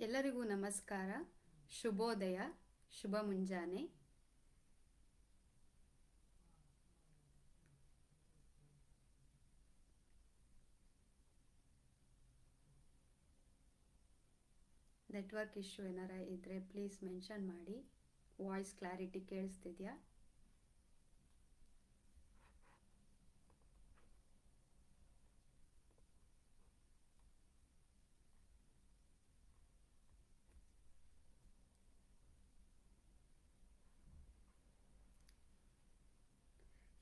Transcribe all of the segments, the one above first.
ಎಲ್ಲರಿಗೂ ನಮಸ್ಕಾರ, ಶುಭೋದಯ, ಶುಭ ಮುಂಜಾನೆ. ನೆಟ್ವರ್ಕ್ ಇಶ್ಯೂ ಏನಾರ ಇದ್ರೆ ಪ್ಲೀಸ್ ಮೆನ್ಷನ್ ಮಾಡಿ. ವಾಯ್ಸ್ ಕ್ಲಾರಿಟಿ ಕೇಳಿಸ್ತಿದ್ಯಾ?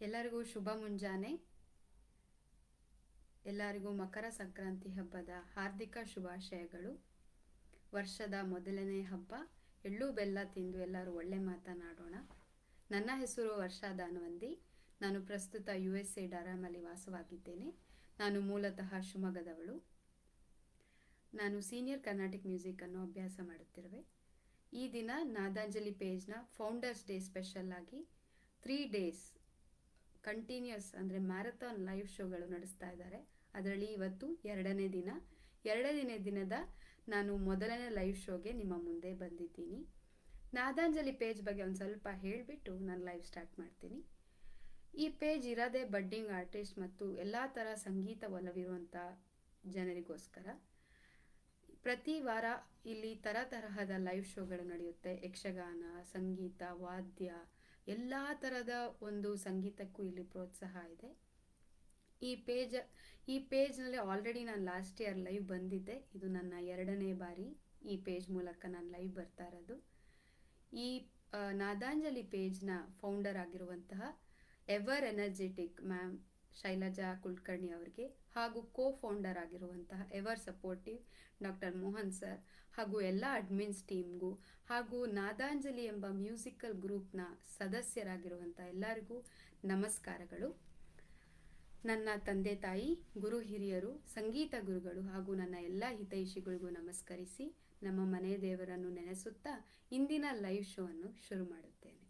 ಎಲ್ಲರಿಗೂ ಶುಭ ಮುಂಜಾನೆ. ಎಲ್ಲರಿಗೂ ಮಕರ ಸಂಕ್ರಾಂತಿ ಹಬ್ಬದ ಹಾರ್ದಿಕ ಶುಭಾಶಯಗಳು. ವರ್ಷದ ಮೊದಲನೇ ಹಬ್ಬ. ಎಳ್ಳು ಬೆಲ್ಲ ತಿಂದು ಎಲ್ಲರೂ ಒಳ್ಳೆ ಮಾತನಾಡೋಣ. ನನ್ನ ಹೆಸರು ವರ್ಷಾ ದಾನವಂದಿ. ನಾನು ಪ್ರಸ್ತುತ USA ಡರಾಮಲ್ಲಿ ವಾಸವಾಗಿದ್ದೇನೆ. ನಾನು ಮೂಲತಃ ಶಿವಮೊಗ್ಗದವಳು. ನಾನು ಸೀನಿಯರ್ ಕರ್ನಾಟಿಕ್ ಮ್ಯೂಸಿಕನ್ನು ಅಭ್ಯಾಸ ಮಾಡುತ್ತಿರುವೆ. ಈ ದಿನ ನಾದಾಂಜಲಿ ಪೇಜ್ನ ಫೌಂಡರ್ಸ್ ಡೇ ಸ್ಪೆಷಲ್ ಆಗಿ 3 days ಕಂಟಿನ್ಯೂಸ್ ಅಂದರೆ ಮ್ಯಾರಥಾನ್ ಲೈವ್ ಶೋಗಳು ನಡೆಸ್ತಾ ಇದ್ದಾರೆ. ಅದರಲ್ಲಿ ಇವತ್ತು ಎರಡನೇ ದಿನದ ನಾನು ಮೊದಲನೇ ಲೈವ್ ಶೋಗೆ ನಿಮ್ಮ ಮುಂದೆ ಬಂದಿದ್ದೀನಿ. ನಾದಾಂಜಲಿ ಪೇಜ್ ಬಗ್ಗೆ ಒಂದು ಸ್ವಲ್ಪ ಹೇಳಿಬಿಟ್ಟು ನಾನು ಲೈವ್ ಸ್ಟಾರ್ಟ್ ಮಾಡ್ತೀನಿ. ಈ ಪೇಜ್ ಇರೋದೇ ಬಡ್ಡಿಂಗ್ ಆರ್ಟಿಸ್ಟ್ ಮತ್ತು ಎಲ್ಲ ಥರ ಸಂಗೀತ ಒಲವಿರುವಂಥ ಜನರಿಗೋಸ್ಕರ. ಪ್ರತಿ ವಾರ ಇಲ್ಲಿ ತರಹದ ಲೈವ್ ಶೋಗಳು ನಡೆಯುತ್ತೆ. ಯಕ್ಷಗಾನ, ಸಂಗೀತ, ವಾದ್ಯ, ಎಲ್ಲ ಥರದ ಒಂದು ಸಂಗೀತಕ್ಕೂ ಇಲ್ಲಿ ಪ್ರೋತ್ಸಾಹ ಇದೆ. ಈ ಪೇಜ್ನಲ್ಲಿ ಆಲ್ರೆಡಿ ನಾನು ಲಾಸ್ಟ್ ಇಯರ್ ಲೈವ್ ಬಂದಿದ್ದೆ. ಇದು ನನ್ನ 2ನೇ ಬಾರಿ ಈ ಪೇಜ್ ಮೂಲಕ ನಾನು ಲೈವ್ ಬರ್ತಾ ಇರೋದು. ಈ ನಾದಾಂಜಲಿ ಪೇಜ್ನ ಫೌಂಡರ್ ಆಗಿರುವಂತಹ ever energetic ma'am Shailaja Kulkarni ಅವರಿಗೆ, ಹಾಗೂ ಫೌಂಡರ್ ಆಗಿರುವಂತಹ ever supportive doctor Mohan sir, ಹಾಗೂ ಎಲ್ಲ ಅಡ್ಮಿನ್ಸ್ ಟೀಮ್ಗೂ, ಹಾಗೂ ನಾದಾಂಜಲಿ ಎಂಬ ಮ್ಯೂಸಿಕಲ್ ಗ್ರೂಪ್ನ ಸದಸ್ಯರಾಗಿರುವಂಥ ಎಲ್ಲರಿಗೂ ನಮಸ್ಕಾರಗಳು. ನನ್ನ ತಂದೆ ತಾಯಿ, ಗುರು ಹಿರಿಯರು, ಸಂಗೀತ ಗುರುಗಳು ಹಾಗೂ ನನ್ನ ಎಲ್ಲ ಹಿತೈಷಿಗಳಿಗೂ ನಮಸ್ಕರಿಸಿ ನಮ್ಮ ಮನೆ ದೇವರನ್ನು ನೆನೆಸುತ್ತಾ ಇಂದಿನ ಲೈವ್ ಶೋ ಅನ್ನು ಶುರು ಮಾಡುತ್ತೇನೆ.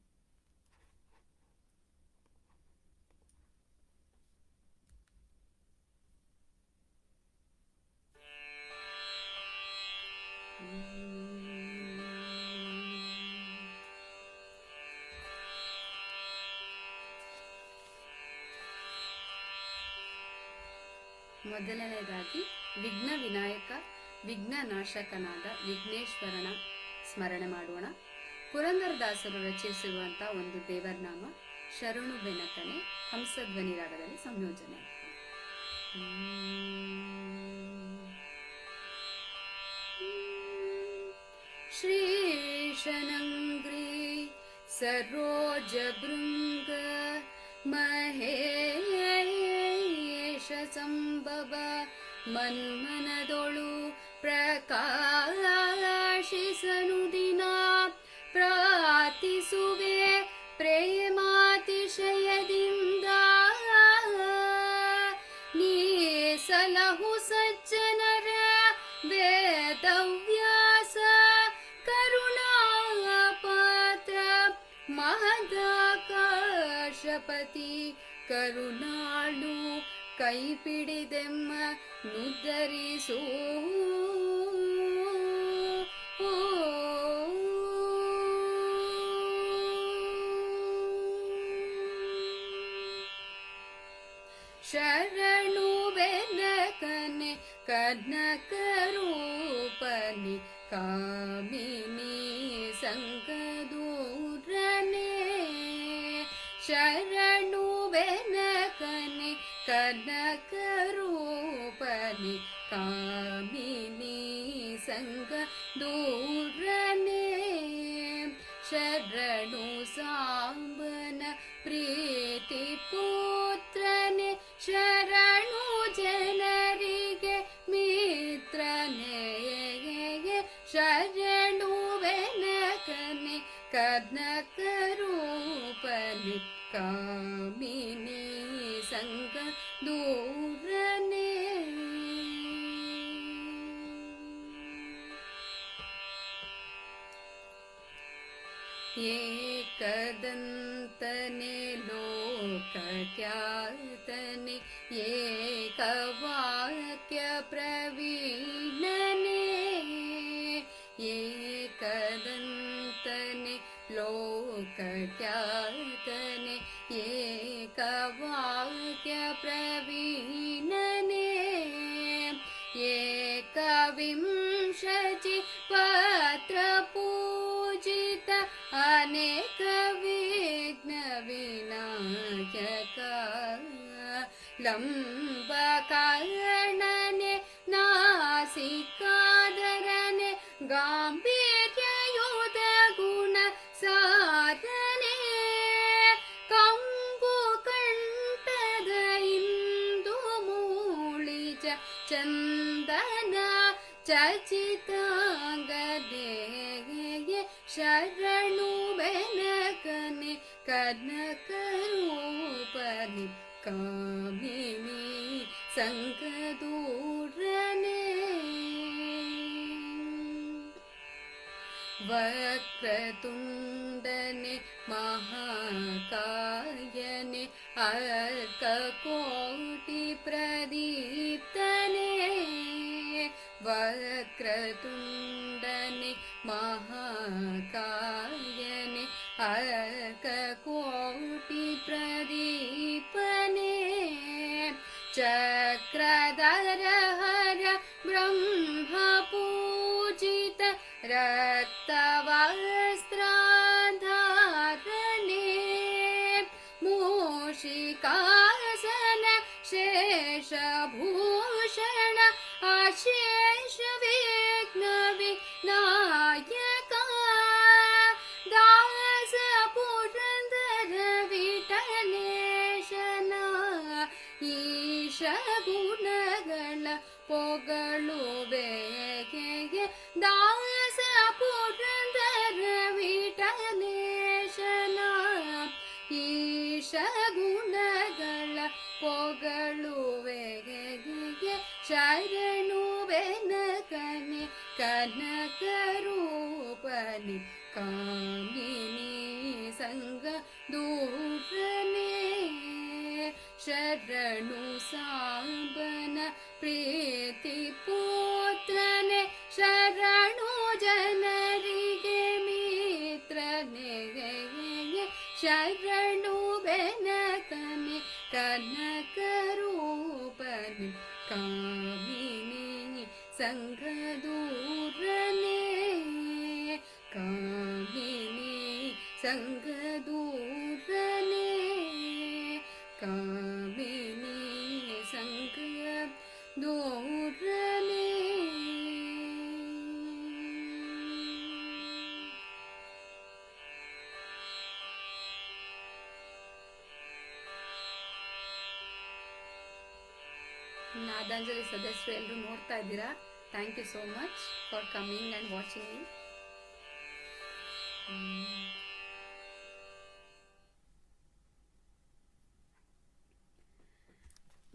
ಮೊದಲನೇದಾಗಿ ವಿಘ್ನ ನಾಶಕನಾದ ವಿಘ್ನೇಶ್ವರನ ಸ್ಮರಣೆ ಮಾಡೋಣ. ಪುರಂದರದಾಸರು ರಚಿಸಿರುವಂಥ ಒಂದು ದೇವರನಾಮ ಶರಣು ಬೆನಕನೆ ಹಂಸಧ್ವನಿ ರಾಗದಲ್ಲಿ ಸಂಯೋಜನೆ. ಶ್ರೀ ಶನಂಗ್ರಿ ಸರೋಜ ಭೃಂಗ ಮಹೇಶ ಸಂಭವ ಮನ್ಮನದೊಳು ಪ್ರಕಾಶಿಸನು ದಿನ ಪ್ರಾರ್ಥಿಸುವೆ ಪ್ರೇಮಾತಿಶಯದಿಂದ. ನೀ ಸಲಹು ಸಜ್ಜನರ ವೇದವ್ಯಾಸ ಕರುಣಾಪಾತ್ರ ಮಹದಾಕಾಶಪತಿ ಕರುಣಾಳು ಕೈ ಪಿಡಿದೆಮ್ಮ ನುದ್ದರಿಸೋ. ಶರಣು ಬೆನಕನೆ ಕನಕ ರೂಪನಿ ಕಾಮಿನಿ ಸಂಗದೂರನೆ. ಶರಣು ಬೆನಕನೆ ಕನಕ ರೂಪನಿ ಕಾಮಿನಿ ಸಂಗದೂರನೆ. ಶರಣು ಸಾಂಬನ ಪ್ರೀತಿ ಪುತ್ರನೆ. ಶರಣು ಜನರಿಗೆ ಮಿತ್ರನೆ. ಶರಣು ಬೆನಕನೆ ಕನಕ ರೂಪನಿ ಕಾಮಿನಿ ಸಂಗದೂರನೆ. ಏಕದಂತನೆ ಲೋಕಖ್ಯಾತನೆ ಏಕವಾಕ್ಯ ಪ್ರವೀಣನೆ. कट्यातने एकवाक्य प्रवीणने एकविंशति पत्र पूजित अनेक विघ्न विनायक लंबकर्णने नासिकाधरने गांभीर्ययुत गुण साधने कंबुकंठद इंदु मूलिच चंदन चचितांगदे शरणु बेनकने कनकरूपनि कामिनी संगदूरने वक्रतुंडने महाकायने अर्ककोटि प्रदीप्तने वक्रतुंडने महाकायने अर्ककोटि प्रदीपने चक्रधर हर ब्रह्म पूजित रक्तवस्त्राधारणे मूषिकासन शेषभूषण अशेष विघ्न विनायक दास पुरंदर विठलेशನ ईश गुणಗಳ ಪೊಗಳುವೆಗೆ ದಾಸ ಪುರಂದರ ವಿಠಲೇಶನ ಈಶ ಗುಣಗಳ ಪೊಗಳುವೆಗೆ ಶರಣು ಬೆನಕನೆ ಕನಕ ರೂಪನಿ ಕಾಮಿನಿ ಸಂಗ ದೂರನೆ ಶರಣು ಸಾಂಬನ ಪ್ರೀತಿ ಪುತ್ರನೆ ಶರಣು ಜನರಿಗೆ ಮಿತ್ರನೆ ಶರಣು ಬೆನಕನೆ ಕನಕ ರೂಪನೆ ಕಾಮಿನಿ ಸಂಗ ದೂರನೆ ಕಾಮಿನಿ ಸಂಗ ದೂರನೆ ಕಾಮಿನಿ ಸಂಗ ದೂರನೆ ನಾದಾಂಜಲಿ ಸದಸ್ಯರು ಎಲ್ಲರೂ ನೋಡ್ತಾ ಇದ್ದೀರಾ. Thank you so much for coming and watching me.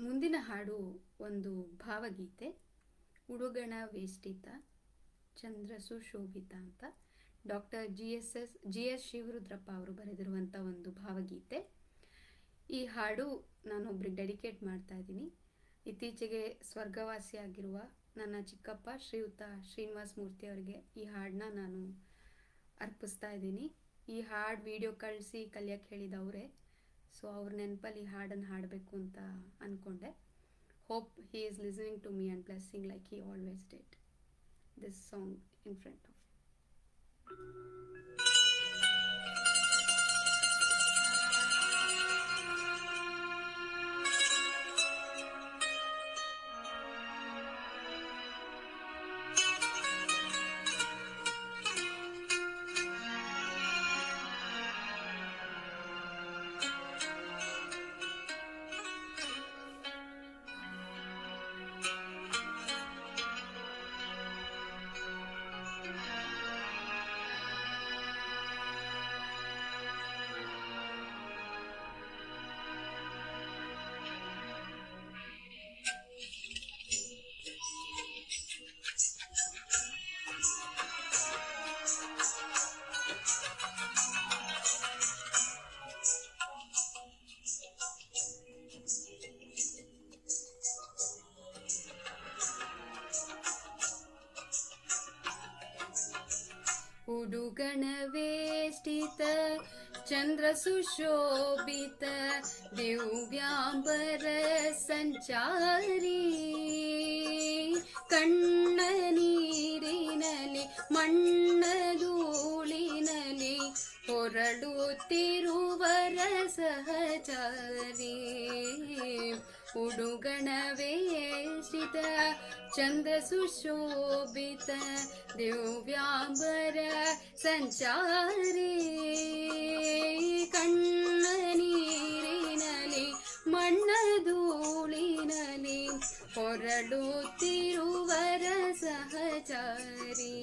ಮುಂದಿನ ಹಾಡು ಒಂದು ಭಾವಗೀತೆ, ಉಡುಗಣ ವೇಷ್ಟಿತ ಚಂದ್ರ ಸುಶೋಭಿತ ಅಂತ ಡಾಕ್ಟರ್ ಜಿ.ಎಸ್. ಶಿವರುದ್ರಪ್ಪ ಅವರು ಬರೆದಿರುವಂಥ ಒಂದು ಭಾವಗೀತೆ. ಈ ಹಾಡು ನಾನೊಬ್ರಿಗೆ ಡೆಡಿಕೇಟ್ ಮಾಡ್ತಾ ಇದ್ದೀನಿ. ಇತ್ತೀಚೆಗೆ ಸ್ವರ್ಗವಾಸಿಯಾಗಿರುವ ನನ್ನ ಚಿಕ್ಕಪ್ಪ ಶ್ರೀಯುತ ಶ್ರೀನಿವಾಸ ಮೂರ್ತಿ ಅವರಿಗೆ ಈ ಹಾಡನ್ನ ನಾನು ಅರ್ಪಿಸ್ತಾ ಇದ್ದೀನಿ. ಈ ಹಾಡು ವಿಡಿಯೋ ಕಳಿಸಿ ಕಲಿಯಕ್ಕೆ ಹೇಳಿದವರೇ. ಸೊ ಅವ್ರ ನೆನಪಲ್ಲಿ ಈ ಹಾಡನ್ನು ಹಾಡಬೇಕು ಅಂತ ಅಂದ್ಕೊಂಡೆ. Hope he is listening to me and blessing like he always did this song in front of. ಉಡುಗಣ ವೇಷ್ಟಿತ ಚಂದ್ರ ಸುಶೋಭಿತ ದಿವ್ಯಾಂಬರ ಸಂಚಾರಿ ಕಣ್ಣ ನೀರಿನಲಿ ಮಣ್ಣ ಧೂಳಿನಲಿ ಹೊರಡುತ್ತಿರುವರ ಸಹಚಾರಿ ಉಡುಗಣವೇಷಿತ ಚಂದ್ರ ಸುಶೋಭಿತ ದಿವ್ಯಾಂಬರ ಸಂಚಾರಿ ಕಣ್ಣ ನೀರಿನಲಿ ಮಣ್ಣ ಧೂಳಿನಲಿ ಹೊರಡುತ್ತಿರುವರ ಸಹಚಾರಿ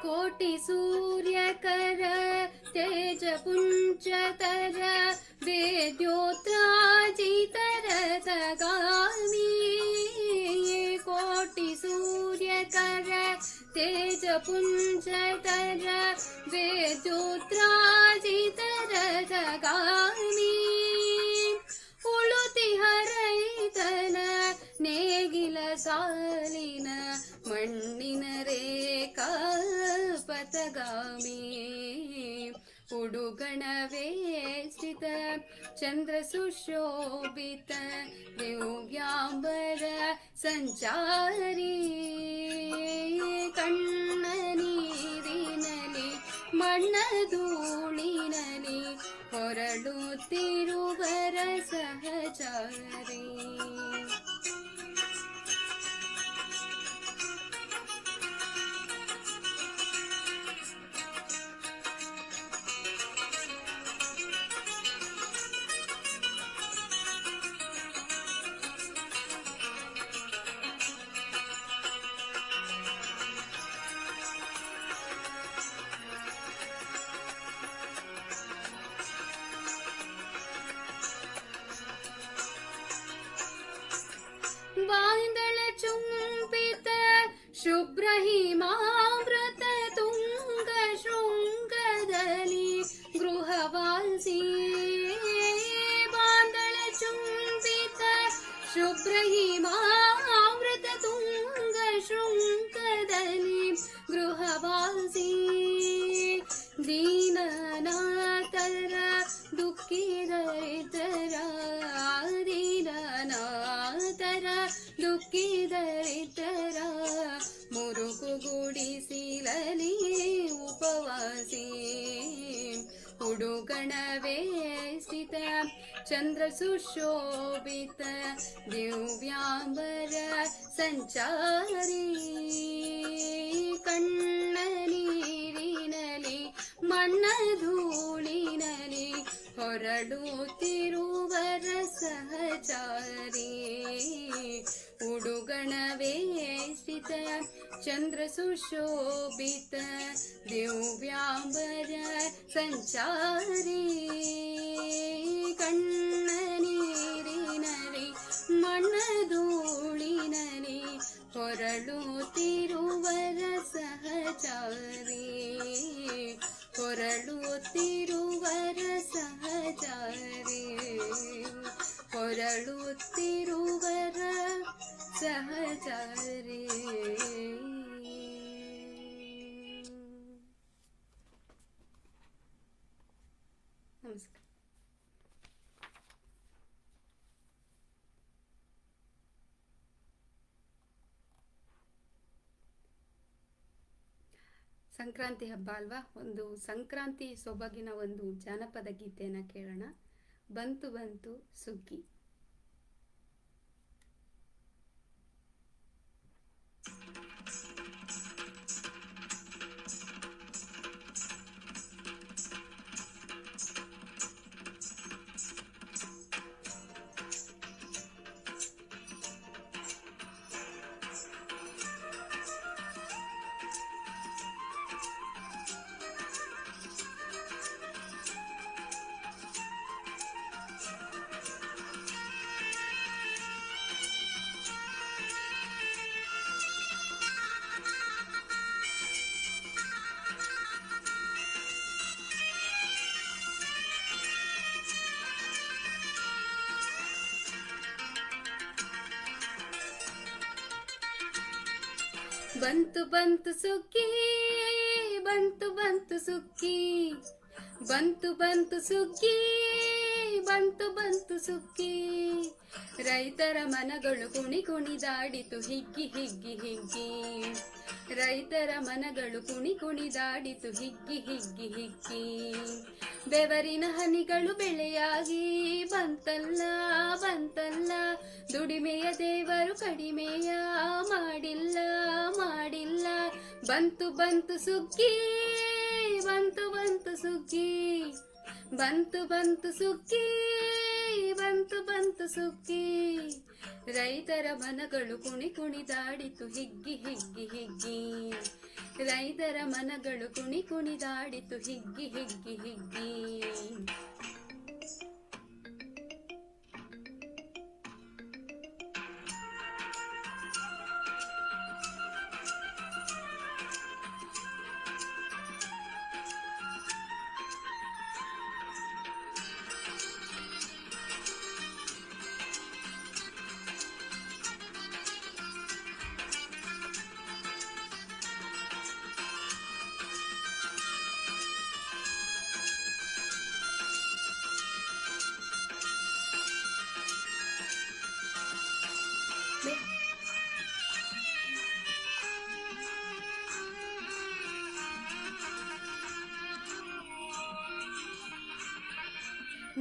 ಕೋಟಿ ಸೂರ್ಯಕರ ತೇಜ ಪುಂಜತರ ವೇದ್ಯೋತ್ರಾಜಿತರ ತಗಾಮಿ ಕೋಟಿ ಸೂರ್ಯಕರ ತೇಜ ಪುಂಜತರ ವೇದ್ಯೋತ್ರಾಜಿತರ ತಗಾಮಿ ಉಳುತಿ ಹರೈತನ ನೇಗಿಲ ಸಾಲಿನ ಮಣ್ಣಿನ ರೇಖಾ ಪಥಗಾಮಿ ಉಡುಗಣವೇಷಿತ ಚಂದ್ರ ಸುಶೋಭಿತ ದಿವ್ಯಾಂಬರ ಸಂಚಾರಿ ಕಣ್ಣ ನೀರಿನಲಿ ಮಣ್ಣ ಧೂಳಿನಲಿ ಹೊರಡುತ್ತಿರುವರ ಸಹಚಾರಿ ಬಾಂದಳ ಚುಂಬಿತ ಶುಭ್ರ ಹಿಮಾವೃತ ತುಂಗ ಶೃಂಗದಲ್ಲಿ ಗೃಹವಾಸಿ ಬಾಂದಳ ಚುಂಬಿತ ಶುಭ್ರ ಹಿಮಾವೃತ ತುಂಗ ಶೃಂಗದಲ್ಲಿ ಗೃಹವಾಸಿ ದೀನನಾಥರ ದುಃಖಿದರಿತರ ದೀನನಾಥರ ದುಃಖಿದರಿತರ ಮುರುಕುಗೂಡಿಸಿಲಲಿ ಉಪವಾಸಿ ಉಡುಗಣವೇಷಿತ ಚಂದ್ರ ಸುಶೋಭಿತ ದಿವ್ಯಾಂಬರ ಸಂಚಾರಿ ಕಣ್ಣ ನೀರಿನಲಿ ಮಣ್ಣ ಧೂಳಿನಲಿ ಹೊರಡುತ್ತಿರುವರ ಸಹಚಾರಿ ಉಡುಗಣವೇಷಿತ ಚಂದ್ರ ಸುಶೋಭಿತ ದಿವ್ಯಾಂಬರ ಸಂಚಾರಿ ಕಣ್ಣ ನೀರಿನಲಿ ಮಣ್ಣ ಧೂಳಿನಲಿ ಹೊರಡುತ್ತಿರುವರ ಸಹಚಾರಿ ಹೊರಡುತ್ತಿರುವರ ಸಹಚಾರಿ ಹೊರಡುತ್ತಿರುವರ ಸಹಚಾರಿ ನಮಸ್ಕಾರ. ಸಂಕ್ರಾಂತಿ ಹಬ್ಬ ಅಲ್ವಾ, ಒಂದು ಸಂಕ್ರಾಂತಿ ಸೊಬಗಿನ ಒಂದು ಜಾನಪದ ಗೀತೆಯನ್ನು ಕೇಳೋಣ. ಬಂತು ಬಂತು ಸುಗ್ಗಿ. ಬಂತು ಬಂತು ಸುಗ್ಗಿ, ಬಂತು ಬಂತು ಸುಗ್ಗಿ, ಬಂತು ಬಂತು ಸುಗ್ಗಿ, ಬಂತು ಬಂತು ಸುಗ್ಗಿ. ರೈತರ ಮನಗಳು ಕುಣಿ ಕುಣಿದಾಡಿತು ಹಿಗ್ಗಿ ಹಿಗ್ಗಿ ಹಿಗ್ಗಿ. ರೈತರ ಮನಗಳು ಕುಣಿ ಕುಣಿದಾಡಿತು ಹಿಗ್ಗಿ ಹಿಗ್ಗಿ ಹಿಗ್ಗಿ. ಬೆವರಿನ ಹನಿಗಳು ಬೆಳೆಯಾಗಿ ಬಂತಲ್ಲ ಬಂತಲ್ಲ, ದುಡಿಮೆಯ ದೇವರು ಕಡಿಮೆಯ ಮಾಡಿಲ್ಲ ಮಾಡಿಲ್ಲ. ಬಂತು ಬಂತು ಸುಗ್ಗಿ, ಬಂತು ಬಂತು ಸುಗ್ಗಿ, ಬಂತು ಬಂತು ಸುಗ್ಗಿ, ಬಂತು ಬಂತು ಸುಗ್ಗಿ. ರೈತರ ಮನಗಳು ಕುಣಿ ಕುಣಿದಾಡಿತು ಹಿಗ್ಗಿ ಹಿಗ್ಗಿ ಹಿಗ್ಗಿ. ರೈತರ ಮನಗಳು ಕುಣಿ ಕುಣಿದಾಡಿತು ಹಿಗ್ಗಿ ಹಿಗ್ಗಿ ಹಿಗ್ಗಿ.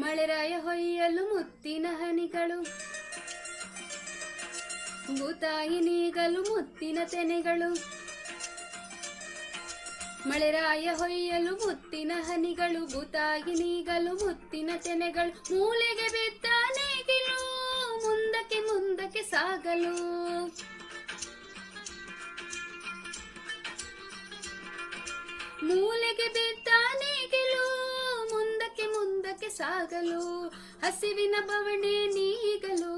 ಮಳೆರಾಯ ಹೊಯ್ಯಲು ಮುತ್ತಿನ ಹನಿಗಳು, ಭೂತಾಯಿ ನೀಗಲು ಮುತ್ತಿನ ತೆನೆಗಳು. ಮಳೆರಾಯ ಹೊಯ್ಯಲು ಮುತ್ತಿನ ಹನಿಗಳು, ಭೂತಾಯಿ ನೀಗಲು ಮುತ್ತಿನ ತೆನೆಗಳು. ಮೂಲೆಗೆ ಬಿದ್ದ ನೇಗಿಲು ಮುಂದಕ್ಕೆ ಮುಂದಕ್ಕೆ ಸಾಗಲು. ಮೂಲೆಗೆ ಬಿದ್ದ ನೇಗಿಲು ಮುಂದಕ್ಕೆ ಮುಂದಕ್ಕೆ ಸಾಗಲು. ಹಸಿವಿನ ಬವಣೆ ನೀಗಲು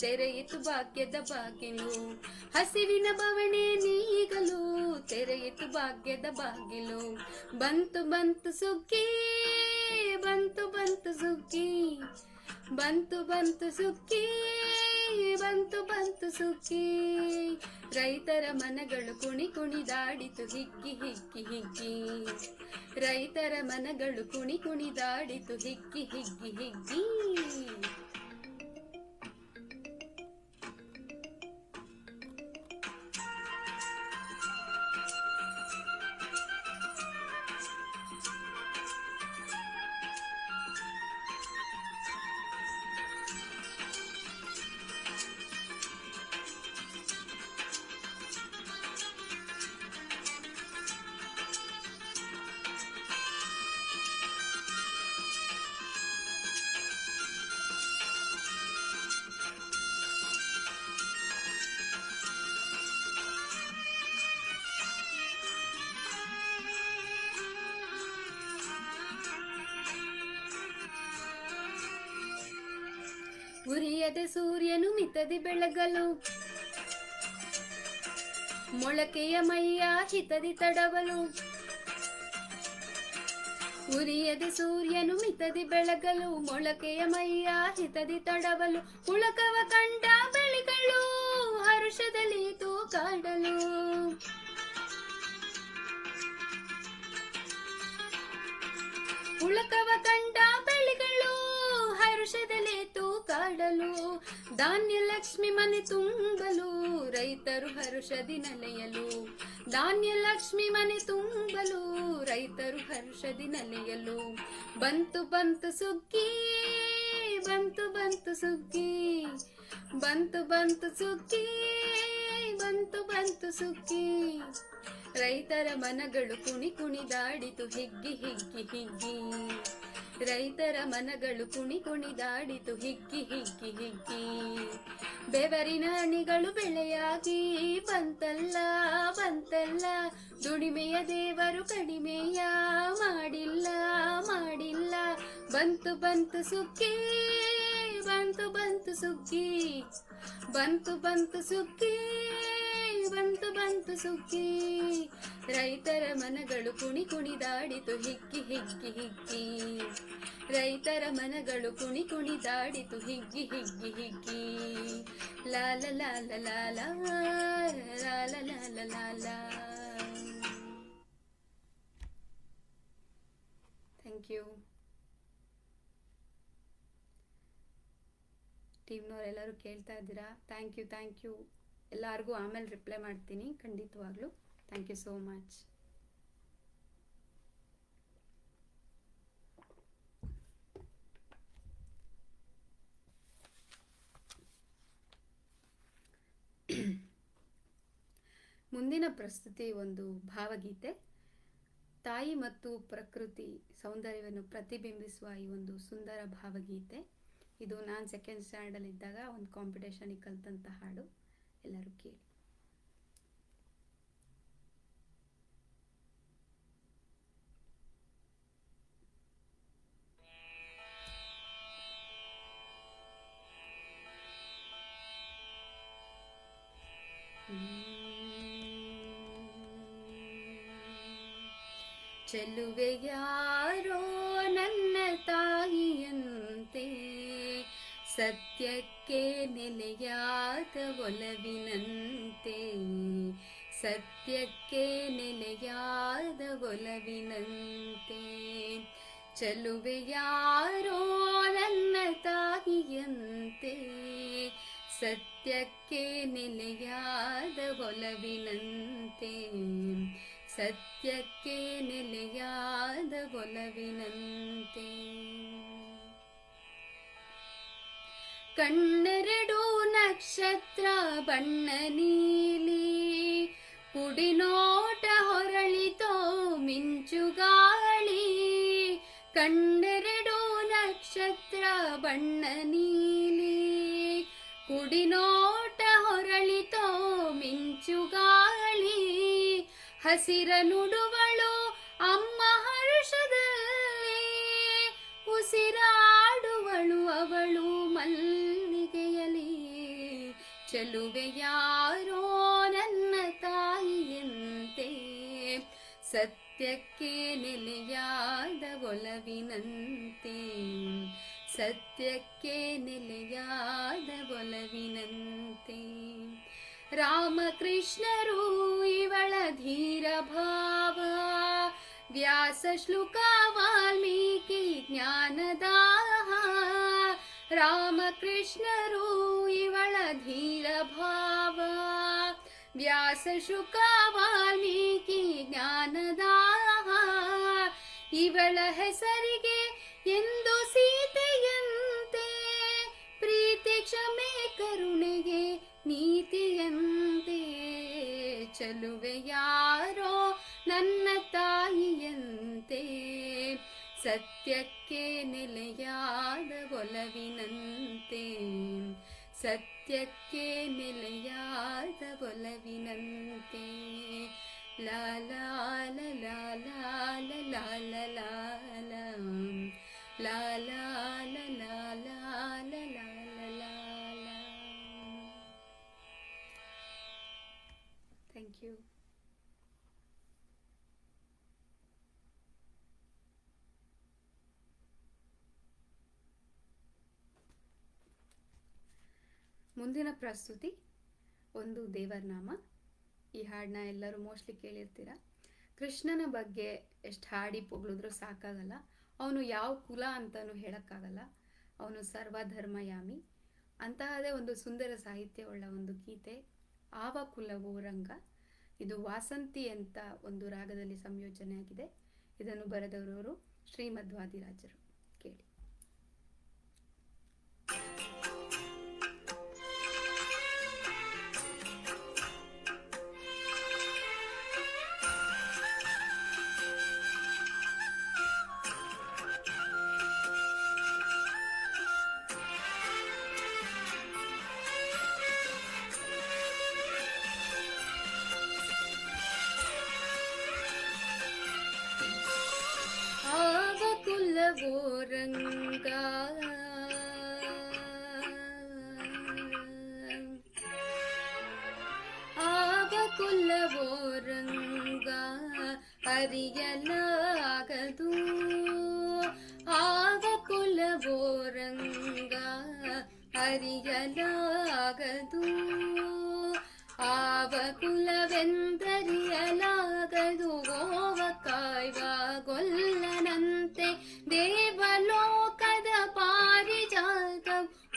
ತೆರೆಯಿತು ಭಾಗ್ಯದ ಬಾಗಿಲು. ಹಸಿವಿನ ಬವಣೆ ನೀಗಲು ತೆರೆಯಿತು ಭಾಗ್ಯದ ಬಾಗಿಲು. ಬಂತು ಬಂತು ಸುಗ್ಗಿ, ಬಂತು ಬಂತು ಸುಗ್ಗಿ, ಬಂತು ಬಂತು ಸುಗ್ಗಿ, ಬಂತು ಬಂತು ಸುಗ್ಗಿ. ರೈತರ ಮನಗಳು ಕುಣಿ ಕುಣಿದಾಡಿತು ಹಿಗ್ಗಿ ಹಿಗ್ಗಿ ಹಿಗ್ಗಿ. ರೈತರ ಮನಗಳು ಕುಣಿ ಕುಣಿದಾಡಿತು ಹಿಗ್ಗಿ ಹಿಗ್ಗಿ ಹಿಗ್ಗಿ. ಉರಿಯದೆ ಸೂರ್ಯನು ಮಿತದಿ ಬೆಳಗಲು, ಮೊಳಕೆಯ ಮೈಯ ಹಿತದಿ ತಡವಲು. ಉರಿಯದೆ ಸೂರ್ಯನು ಮಿತದಿ ಬೆಳಗಲು, ಮೊಳಕೆಯ ಮೈಯ ಹಿತದಿ ತಡವಲು. ಪುಳಕವ ಕಂಡ ಬೆಳೆಗಳು ಹರುಷದಲ್ಲಿ ತೂಕಾಡಲು. ಪುಳಕವ ಕಂಡ ಬೆಳೆಗಳು ಹರುಷದಲ್ಲಿ ತೂಕಾಡಲು. ಧಾನ್ಯ ಲಕ್ಷ್ಮಿ ಮನೆ ತುಂಬಲು ರೈತರು ಹರುಷದಿ ನಲೆಯಲು. ಧಾನ್ಯ ಲಕ್ಷ್ಮಿ ಮನೆ ತುಂಬಲು ರೈತರು ಹರುಷದಿ ನಲೆಯಲು. ಬಂತು ಬಂತು ಸುಗ್ಗಿ, ಬಂತು ಬಂತು ಸುಗ್ಗಿ, ಬಂತು ಬಂತು ಸುಗ್ಗಿ, ಬಂತು ಬಂತು ಸುಗ್ಗಿ. ರೈತರ ಮನಗಳು ಕುಣಿ ಕುಣಿದಾಡಿತು ಹಿಗ್ಗಿ ಹಿಗ್ಗಿ ಹಿಗ್ಗಿ. ರೈತರ ಮನಗಳು ಕುಣಿ ಕುಣಿದಾಡಿತು ಹಿಗ್ಗಿ ಹಿಗ್ಗಿ ಹಿಗ್ಗಿ. ಬೆವರಿನ ಹನಿಗಳು ಬೆಳೆಯಾಗಿ ಬಂತಲ್ಲ ಬಂತಲ್ಲ, ದುಡಿಮೆಯ ದೇವರು ಕಡಿಮೆಯ ಮಾಡಿಲ್ಲ ಮಾಡಿಲ್ಲ. ಬಂತು ಬಂತು ಸುಗ್ಗಿ, ಬಂತು ಬಂತು ಸುಗ್ಗಿ, ಬಂತು ಬಂತು ಸುಗ್ಗಿ, ಬಂತು ಬಂತು ಸುಗ್ಗಿ. ರೈತರ ಮನಗಳು ಕುಣಿ ಕುಣಿದಾಡಿತು ಹಿಗ್ಗಿ ಹಿಗ್ಗಿ ಹಿಗ್ಗಿ. ರೈತರ ಮನಗಳು ಕುಣಿ ಕುಣಿದಾಡಿತು ಹಿಗ್ಗಿ ಹಿಗ್ಗಿ ಹಿಗ್ಗಿ. ಲಾಲ ಲಾಲ ಲಾಲ ಲಾಲ ಲಾಲ ಲಾಲ. ಥ್ಯಾಂಕ್ ಯು ಟೀಮ್ನವರೆಲ್ಲರೂ ಕೇಳ್ತಾ ಇದ್ದೀರಾ. ಥ್ಯಾಂಕ್ ಯು ಎಲ್ಲರಿಗೂ ಆಮೇಲೆ ರಿಪ್ಲೈ ಮಾಡ್ತೀನಿ ಖಂಡಿತವಾಗ್ಲೂ. Thank you so much. ಮುಂದಿನ ಪ್ರಸ್ತುತಿ ಒಂದು ಭಾವಗೀತೆ. ತಾಯಿ ಮತ್ತು ಪ್ರಕೃತಿ ಸೌಂದರ್ಯವನ್ನು ಪ್ರತಿಬಿಂಬಿಸುವ ಈ ಒಂದು ಸುಂದರ ಭಾವಗೀತೆ. ಇದು ನಾನು ಸೆಕೆಂಡ್ ಸ್ಟ್ಯಾಂಡರ್ಡ್ ಇದ್ದಾಗ ಒಂದು ಕಾಂಪಿಟೇಷನಿಗೆ ಕಲಿತಂಥ ಹಾಡು. ಎಲ್ಲರೂ ಕೇಳಿ. ಚೆಲುವೆ ಯಾರೋ ನನ್ನ ತಾಯಿಯಂತೆ, ಸತ್ಯಕ್ಕೆ ನೆಲೆಯಾದ ಒಲವಿನಂತೆ, ಸತ್ಯಕ್ಕೆ ನೆಲೆಯಾದ ಒಲವಿನಂತೆ. ಚೆಲುವೆ ಯಾರೋ ನನ್ನ ತಾಯಿಯಂತೆ, ಸತ್ಯಕ್ಕೆ ನೆಲೆಯಾದ ಒಲವಿನಂತೆ, ಸತ್ಯಕ್ಕೆ ನೆಲೆಯಾದ ಒಲವಿನಂತೆ. ಕಣ್ಣೆರಡು ನಕ್ಷತ್ರ ಬಣ್ಣ ನೀಲಿ, ಕುಡಿನೋಟ ಹೊರಳಿತೋ ಮಿಂಚುಗಾಳಿ. ಕಣ್ಣೆರಡು ನಕ್ಷತ್ರ ಬಣ್ಣ ನೀಲಿ, ಕುಡಿನೋಟ ಹೊರಳಿತೋ ಮಿಂಚುಗಾಳಿ. ಹಸಿರ ನುಡುವಳು ಅಮ್ಮ ಹರ್ಷದಲ್ಲಿ, ಉಸಿರಾಡುವಳು ಅವಳು ಮಲ್ಲಿಗೆಯಲಿ. ಚೆಲುವೆ ಯಾರೋ ನನ್ನ ತಾಯಿಯಂತೆ, ಸತ್ಯಕ್ಕೆ ನೆಲೆಯಾದ ಒಲವಿನಂತೆ, ಸತ್ಯಕ್ಕೆ ನೆಲೆಯಾದ ಒಲವಿನಂತೆ. ರಾಮಕೃಷ್ಣರು ಇವಳ ಧೀರ ಭಾವ, ವ್ಯಾಸ ಶ್ಲೋಕ ವಾಲ್ಮೀಕಿ ಜ್ಞಾನದಾಹ. ರಾಮಕೃಷ್ಣರು ಇವಳ ಧೀರ ಭಾವ, ವ್ಯಾಸ ಶುಕ ವಾಲ್ಮೀಕಿ ಜ್ಞಾನದಾಹ. ಇವಳ ಹೆಸರಿಗೆ ಎಂದು ಸೀತೆಯಂತೆ, ಪ್ರೀತಿ ಕ್ಷಮೆ ಕರುಣೆಗೆ ನೀತಿಯಂತೆ. ಚೆಲುವೆ ಯಾರೋ ನನ್ನ ತಾಯಿಯಂತೆ, ಸತ್ಯಕ್ಕೆ ನೆಲೆಯಾದ ಒಲವಿನಂತೆ, ಸತ್ಯಕ್ಕೆ ನೆಲೆಯಾದ ಒಲವಿನಂತೆ. ಲಾಲ ಲಾಲ ಲಾಲ ಲಾಲ ಲಾಲ ಲಾಲ ಲಾಲ ಲಾಲ. Thank you. ಮುಂದಿನ ಪ್ರಸ್ತುತಿ ಒಂದು ದೇವರ ನಾಮ. ಈ ಹಾಡನ್ನ ಎಲ್ಲರೂ ಮೋಸ್ಟ್ಲಿ ಕೇಳಿರ್ತೀರ. ಕೃಷ್ಣನ ಬಗ್ಗೆ ಎಷ್ಟು ಹಾಡಿ ಪೊಗಳಿದ್ರೂ ಸಾಕಾಗಲ್ಲ. ಅವನು ಯಾವ ಕುಲ ಅಂತಲೂ ಹೇಳೋಕ್ಕಾಗಲ್ಲ. ಅವನು ಸರ್ವಧರ್ಮಯಾಮಿ. ಅಂತಹದೇ ಒಂದು ಸುಂದರ ಸಾಹಿತ್ಯವುಳ್ಳ ಒಂದು ಗೀತೆ, ಆವ ಕುಲವೋ ರಂಗ. ಇದು ವಾಸಂತಿ ಅಂತ ಒಂದು ರಾಗದಲ್ಲಿ ಸಂಯೋಜನೆಯಾಗಿದೆ. ಇದನ್ನು ಬರೆದವರು ಶ್ರೀಮಧ್ವಾದಿರಾಜರು. ಕೇಳಿ. ಅರಿಯಲಾಗದು ಆವ ಕುಲವೋ ರಂಗ ಅರಿಯಲಾಗದು ಆವ ಕುಲವೆಂದರಿಯಲಾಗದು ಗೋವ ಕಾಯ್ವ ಗೊಲ್ಲನಂತೆ ದೇವಲೋಕದ ಪಾರಿಜಾತ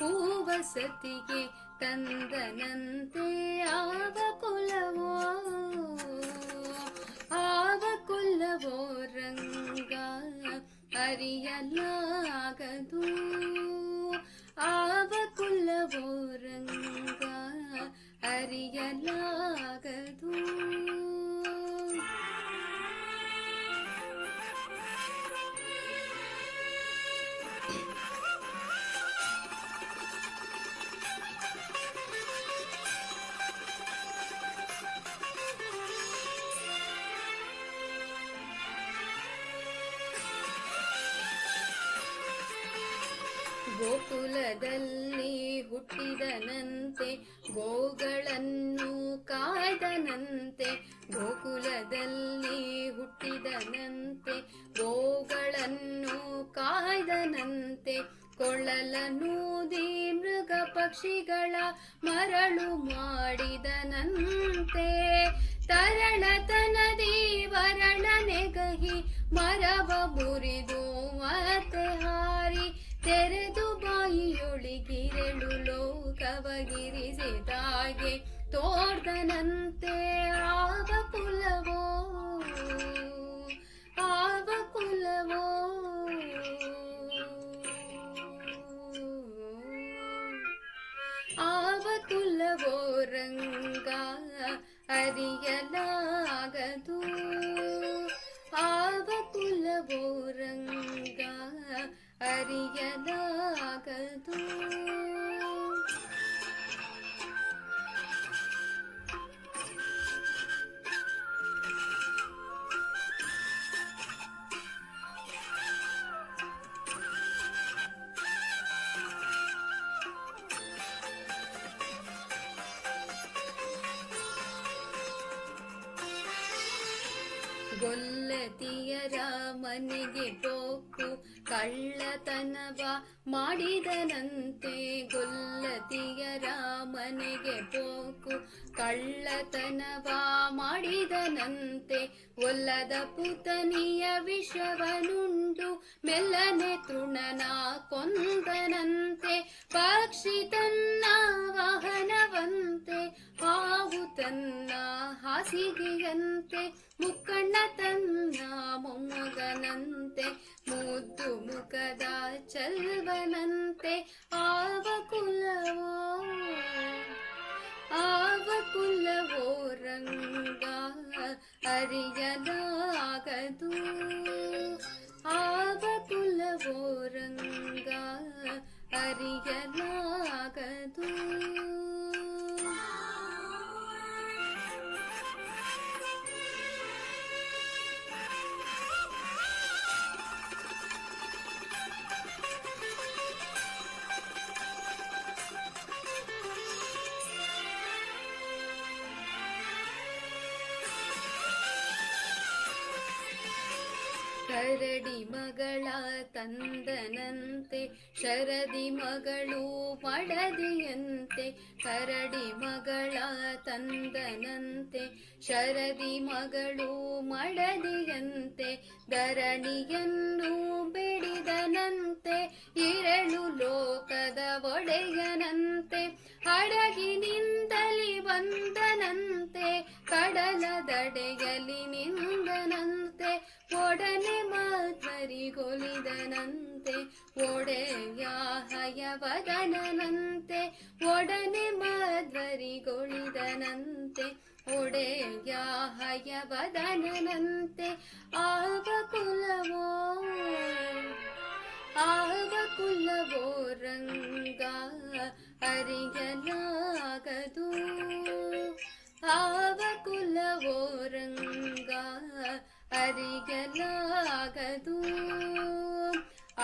ಹೂವಸತಿಗೆ ತಂದನಂತೆ ಆವ ಕುಲವೋ ರಂಗ ಅರಿಯಲಾಗದು ಆವ ಕುಲವೋ ರಂಗ ಅರಿಯಲಾಗದು ಗೋಕುಲದಲ್ಲಿ ಹುಟ್ಟಿದನಂತೆ ಗೋಗಳನ್ನು ಕಾಯ್ದನಂತೆ ಗೋಕುಲದಲ್ಲಿ ಹುಟ್ಟಿದನಂತೆ ಗೋಗಳನ್ನು ಕಾಯ್ದನಂತೆ ಕೊಳ್ಳಲನೂದಿ ಮೃಗ ಪಕ್ಷಿಗಳ ಮರಳು ಮಾಡಿದನಂತೆ ತರಳತನದಿ ವರಳನೆಗಹಿ ಮರವ ಮುರಿದು ಮತ್ತೆ ಹಾರಿ ತೆರೆದು ಬಾಯಿಯೊಳಿಗಿರೆಳು ಲೋಕವಗಿರಿಸಿದಾಗೆ ತೋರ್ದನಂತೆ ಆವ ಕುಲವೋ ರಂಗ ಅರಿಯಲಾಗದು ಆವ ಕುಲವೋ ರಂಗ ಅರಿಯಲಾಗದು ಗೊಲ್ಲತಿಯರ ಮನೆಗೆ ಪೋಕು ಕಳ್ಳತನವ ಮಾಡಿದನಂತೆ ಗೊಲ್ಲತಿಯರ ಮನೆಗೆ ಪೋಕು ಕಳ್ಳತನವ ಮಾಡಿದನಂತೆ ಒಲ್ಲದ ಪುತನಿಯ ವಿಷವನುಂಡು ಮೆಲ್ಲನೆ ತೃಣನ ಕೊಂದನಂತೆ ಪಕ್ಷಿ ತನ್ನ ವಾಹನವಂತೆ ಹಾವು ತನ್ನ ಹಾಸಿಗೆಯಂತೆ ಮುಕ್ಕಣ್ಣ ತನ್ನ ಮೊಮ್ಮಗನಂತೆ ಮುದ್ದು ಮುಖದ ಚಲ್ವನಂತೆ ಆವ ಕುಲವೋ ರಂಗ ಅರಿಯಲಾಗದು ಆವ ಕುಲವೋ ರಂಗ ಅರಿಯಲಾಗದು ಕರಡಿ ಮಗಳ ತಂದನಂತೆ ಶರದಿ ಮಗಳು ಮಡದಿಯಂತೆ ಕರಡಿ ಮಗಳ ತಂದನಂತೆ ಶರದಿ ಮಗಳು ಮಡದಿಯಂತೆ ಧರಣಿಯನ್ನು ಬೆಡಿದನಂತೆ ಇರಳು ಲೋಕದ ಒಡೆಯನಂತೆ ಹಡಗಿನಿಂದಲಿ ಬಂದನಂತೆ ಕಡಲ ದಡೆಯಲಿ ನಿಂದನಂತೆ ಒಡನೆ ಮಾಧ್ವರಿಗೊಲಿದನಂತೆ ಒಡೆಯ ಹಯವದನಂತೆ ಒಡನೆ ಮಾಧ್ವರಿಗೊಲಿದನಂತೆ ಒಡೆಯ ಹಯವದನಂತೆ ಆವ ಕುಲವೋ ರಂಗ ಅರಿಯಲಾಗದು ಆವ ಕುಲವೋ ರಂಗ ಅರಿಯಲಾಗದು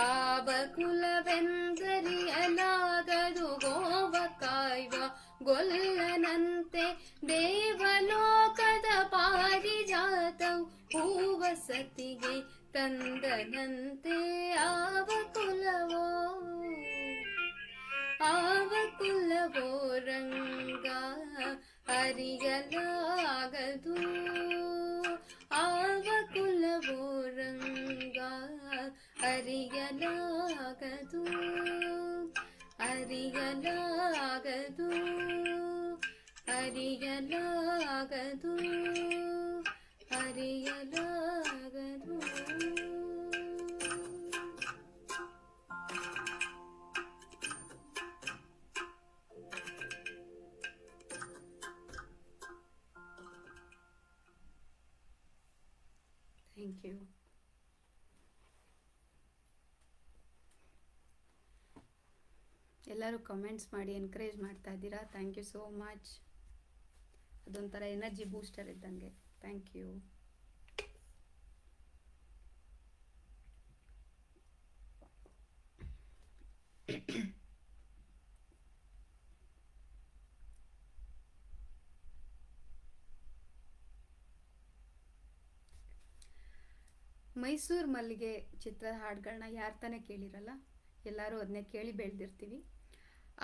ಆವ ಕುಲವೆಂದರಿಯಲಾಗದು ಗೋವ ಕಾಯ್ವ ಗೊಲ್ಲನಂತೆ ದೇವಲೋಕದ ಪಾರಿಜಾತವು ಹೂವ ಸತಿಗೆ ತಂದನಂತೆ ಆವ ಕುಲವೋ ರಂಗ ಅರಿಯಲಾಗದು, ಆವ ಕುಲವೋ ರಂಗ ಅರಿಯಲಾಗದು, ಅರಿಯಲಾಗದು, ಅರಿಯಲಾಗದು, ಅರಿಯಲಾಗದು. Thank you. ಎಲ್ಲರೂ ಕಮೆಂಟ್ಸ್ ಮಾಡಿ ಎನ್ಕರೇಜ್ ಮಾಡ್ತಾ ಇದ್ದೀರಾ. Thank you so much. ಅದೊಂಥರ ಎನರ್ಜಿ ಬೂಸ್ಟರ್ ಇದ್ದಂಗೆ. Thank you. ಮೈಸೂರು ಮಲ್ಲಿಗೆ ಚಿತ್ರದ ಹಾಡುಗಳನ್ನ ಯಾರು ತಾನೇ ಕೇಳಿರಲ್ಲ, ಎಲ್ಲರೂ ಅದನ್ನೇ ಕೇಳಿ ಬೆಳೆದಿರ್ತೀವಿ.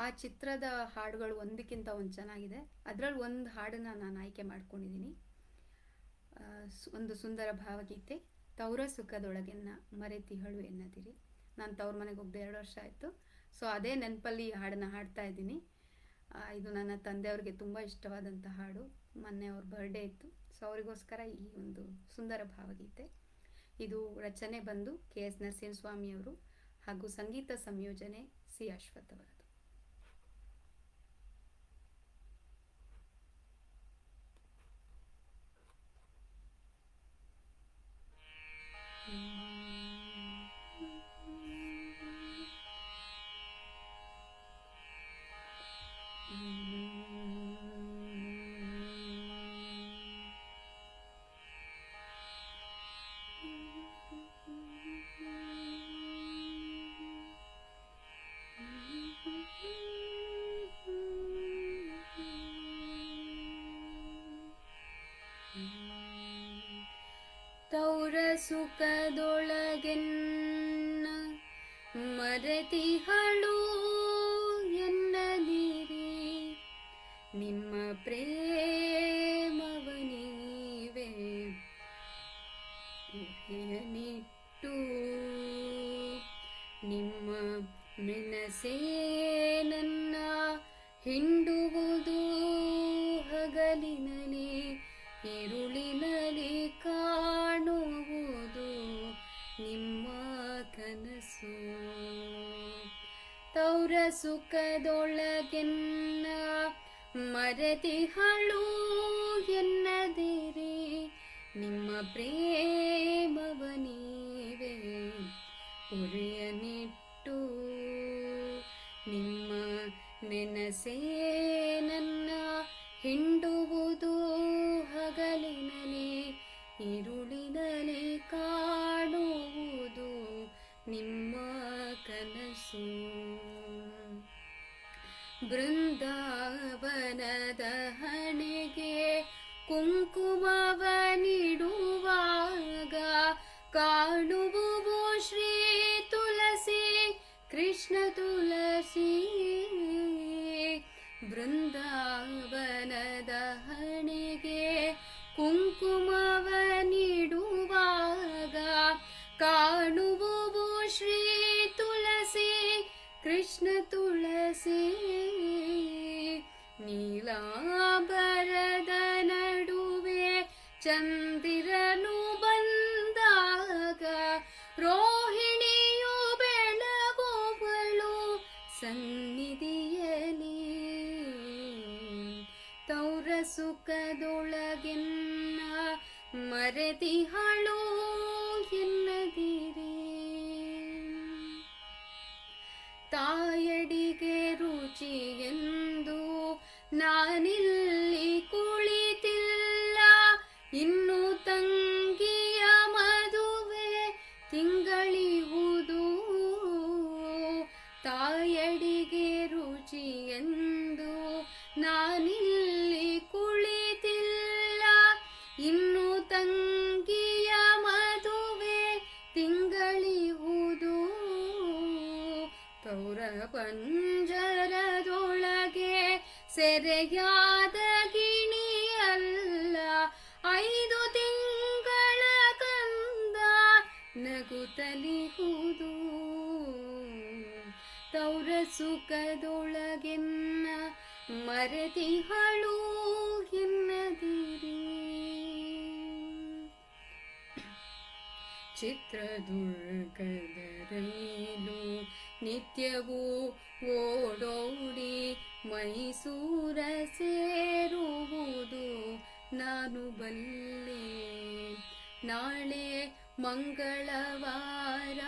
ಆ ಚಿತ್ರದ ಹಾಡುಗಳು ಒಂದಕ್ಕಿಂತ ಒಂದು ಚೆನ್ನಾಗಿದೆ. ಅದರಲ್ಲಿ ಒಂದು ಹಾಡನ್ನು ನಾನು ಆಯ್ಕೆ ಮಾಡ್ಕೊಂಡಿದ್ದೀನಿ. ಒಂದು ಸುಂದರ ಭಾವಗೀತೆ, ತೌರ ಸುಖದೊಳಗೆನ್ನ ಮರೆತಿಹಳು ಎನ್ನದಿರಿ. ನಾನು ತವ್ರ ಮನೆಗೆ ಹೋಗ್ದೆ 2 ವರ್ಷ ಆಯಿತು. ಸೊ ಅದೇ ನೆನಪಲ್ಲಿ ಈ ಹಾಡನ್ನು ಹಾಡ್ತಾ ಇದ್ದೀನಿ. ಇದು ನನ್ನ ತಂದೆಯವ್ರಿಗೆ ತುಂಬ ಇಷ್ಟವಾದಂಥ ಹಾಡು. ಮೊನ್ನೆ ಅವ್ರ ಬರ್ಡೇ ಇತ್ತು. ಸೊ ಅವರಿಗೋಸ್ಕರ ಈ ಒಂದು ಸುಂದರ ಭಾವಗೀತೆ. ಇದು ರಚನೆ ಬಂದು KS ನರಸಿಂಹಸ್ವಾಮಿಯವರು ಹಾಗೂ ಸಂಗೀತ ಸಂಯೋಜನೆ C ಅಶ್ವಥ್ ಅವರದು. ತೌರ ಸುಖದೊಳಗೆನ್ನ ಮರೆತಿಹಳು ಎನ್ನದಿರಿ, ನಿಮ್ಮ ಪ್ರೇಮವ ನೀವೇ ಉರಿಯನಿಟ್ಟು, ನಿಮ್ಮ ಮೆಣಸೇ ನನ್ನ ಹಿಂಡುವುದು ಹಗಲಿನಲಿ, ಇರುಳಿನಲಿ ಕಾಣುವುದು ನಿಮ್ಮ ಕನಸು. ತೌರ ಸುಖದೊಳಗೆನ್ನ ಮರೆತಿಹಳು ಎನ್ನದಿರಿ, ನಿಮ್ಮ ಪ್ರೇಮವ ನೀವೇ ಉರಿಯನಿಟ್ಟು, ನಿಮ್ಮ ನೆನಸೇ ನನ್ನ ಹಿಂಡುವುದು ಹಗಲಿನಲಿ, ಇರುಳಿನಲಿ ಕಾಣುವುದು ನಿಮ್ಮ ಕನಸು. ಬೃಂದಾವನದ ಹಣೆಗೆ ಕುಂಕುಮವ ನೀಡುವಾಗ ಕಾಣುವುದು ಶ್ರೀ ತುಳಸಿ, ಕೃಷ್ಣ ತುಳಸಿ. ಬೃಂದಾವನದ ಹಣೆಗೆ ಕುಂಕುಮವ ನೀಡುವಾಗ ಕಾಣುವುದು ಶ್ರೀ ತುಳಸಿ, ಕೃಷ್ಣ ತುಳಸಿ. ನೀಲಾಂಬರದ ನಡುವೆ ಚಂದಿರನು ಬಂದಾಗ ರೋಹಿಣಿಯು ಬೆಳಗುವಳು ಸನ್ನಿಧಿಯಲಿ. ತೌರ ಸುಖದೊಳಗೆನ್ನ ಮರೆತಿಹಳು ಎನ್ನದಿರಿ, ತಾಯಡಿಗೆ ರುಚಿ ಎಂದು ನಾನಿಲ್ಲಿ ಕುಳಿತಿಲ್ಲ, ಇನ್ನು ತಂಗಿಯ ಮದುವೆ ತಿಂಗಳಿಹುದು. ತಾಯಡಿಗೆ ರುಚಿ ಎಂದು ನಾನಿಲ್ಲಿ ಕುಳಿತಿಲ್ಲ, ಇನ್ನು ತಂಗಿಯ ಮದುವೆ ಸೆರೆಯಾದ ಗಿಣಿಯಲ್ಲ 5 ತಿಂಗಳ ಕಂದ ನಗುತ್ತಲಿಹುದು ತೌರ ಸುಖದೊಳಗೆನ್ನ ಮರೆತಿಹಳು ಎನ್ನದಿರಿ ಚಿತ್ರದುರ್ಗದ ರೈಲು ನಿತ್ಯವೂ ಓಡೋಡಿ ಮೈಸೂರ ಸೇರುವುದು ನಾನು ಬಲ್ಲೆ ನಾಳೆ ಮಂಗಳವಾರ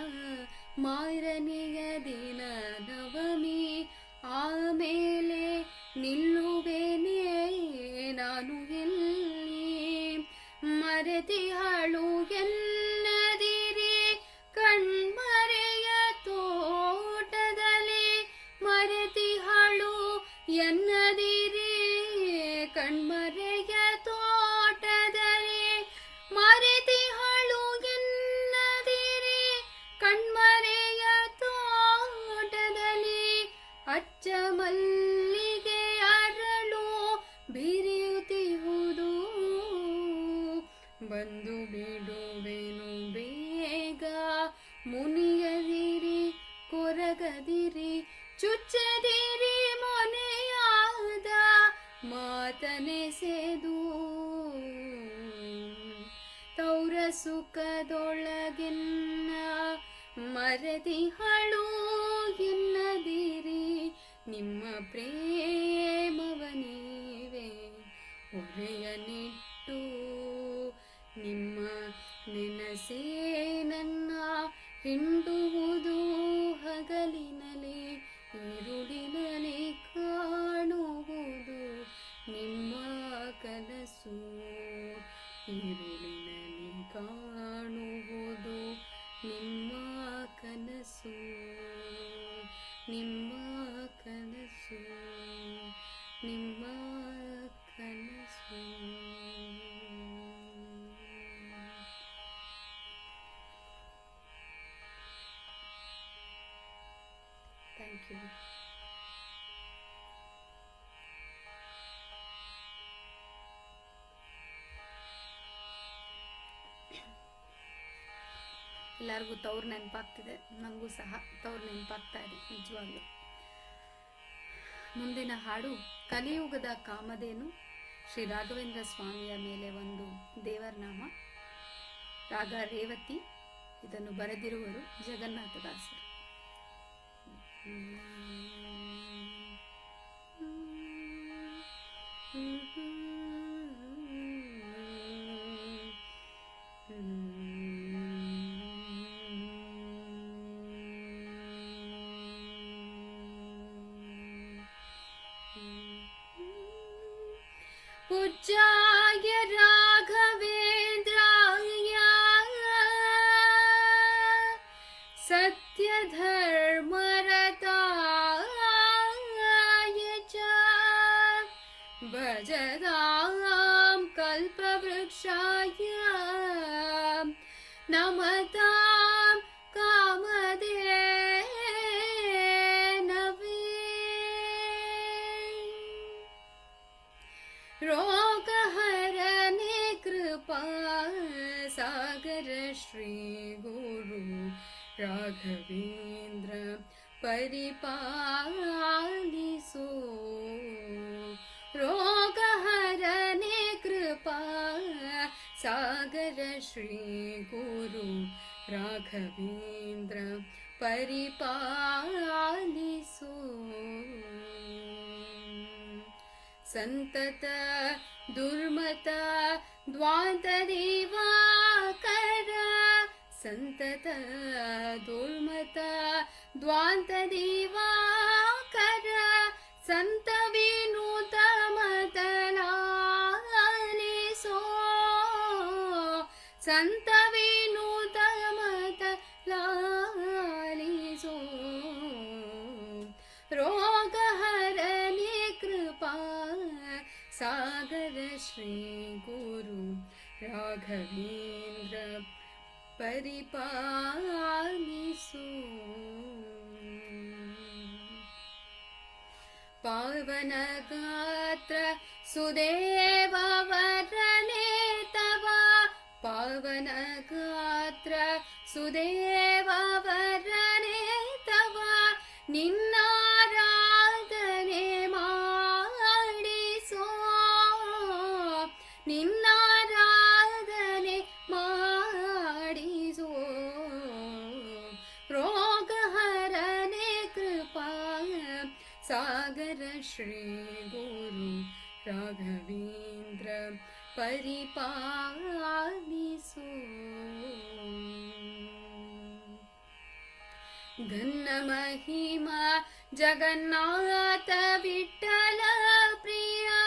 ಮಾರನೆಯ ದಿನ ನವಮಿ ಆಮೇಲೆ ನಿಲ್ಲುವೆನೇ ನಾನು ಎಲ್ಲಿ ಮರೆತಿಹಳು ಎನ್ನದಿರಿ ಕಣ್ಮರೆಯ ತೋಟದಲ್ಲಿ ಮರೆತಿಹಳು ಎನ್ನದಿರಿ ಕಣ್ಮರೆಯ ತೋಟದಲ್ಲಿ ಮರೆತಿಹಳು ಎನ್ನದಿರಿ ಕಣ್ಮರೆಯ ತೋಟದಲ್ಲಿ ಅಚ್ಚ ಮಲ್ಲಿಗೆ ಅರಳು ಬಿರಿಯುತ್ತಿಹುದು ಬಂದು ಬಿಡುವೆನು ಬೇಗ ಮುನಿಯದಿರಿ ಕೊರಗದಿರಿ ಚುಚ್ಚದಿರಿ ಮೊನೆಯಾದ ಮಾತನೆಸೆದು ತೌರ ಸುಖದೊಳಗೆನ್ನ ಮರೆತಿಹಳು ಎನ್ನದಿರಿ ನಿಮ್ಮ ಪ್ರೇಮವ ನೀವೇ ಒರೆಯನಿಟ್ಟು ನಿಮ್ಮ ನೆನಸೇ ನನ್ನ ಹಿಂಡುವುದು ಹಗಲಿನಲಿ ഇരുളിನಲಿ ಕಾಣುವುದು ನಿಮ್ಮ ಕನಸು ഇരുളിನಲಿ ಕಾಣುವುದು ನಿಮ್ಮ ಕನಸು ನಿಮ್ಮ ಕನಸು ನಿಮ್ಮ ಕನಸು ಥ್ಯಾಂಕ್ ಯು ಎಲ್ಲರಿಗೂ ತವ್ರು ನೆನಪಾಗ್ತಿದೆ ನನಗೂ ಸಹ ತವ್ರು ನೆನಪಾಗ್ತಾ ಇದೆ ನಿಜವಾಗ್ಲೂ ಮುಂದಿನ ಹಾಡು ಕಲಿಯುಗದ ಕಾಮಧೇನು ಶ್ರೀ ರಾಘವೇಂದ್ರ ಸ್ವಾಮಿಯ ಮೇಲೆ ಒಂದು ದೇವರ ನಾಮ ರಾಗ ರೇವತಿ ಇದನ್ನು ಬರೆದಿರುವರು ಜಗನ್ನಾಥದಾಸರು पूज्याय राघवेन्द्राय सत्यधर्मरताय च भजतां कल्पवृक्षाय नमतां कामधेनवे रोगहरने कृपा सागर श्री गुरु राघवेंद्र परिपालिसो रोगहरने कृपा सागर श्री गुरु राघवेंद्र परिपालिसो संतत दुर्मत द्वांत दिवाकर संतत दुर्मत द्वांत दिवाकर संत विनुत मतलालिसो संत विनुत मतलालिसो रोगहरने कृपा सागर श्री गुरु राघवेंद्र परिपालिसो पावन गात्र सुदेव वरने तव पावन गात्र सुदेव वरने तव निನ್ನಾರಾಧನೆ ಮಾಡಿಸೋ ನಿನ್ನಾರಾಧನೆ ಮಾಡಿಸೋ ರೋಗಹರನೆ ಕೃಪಾ सागर श्री गुरु राघवेंद्र परिपालिसो घन महिमा जगन्नाथ विठ्ठल प्रिया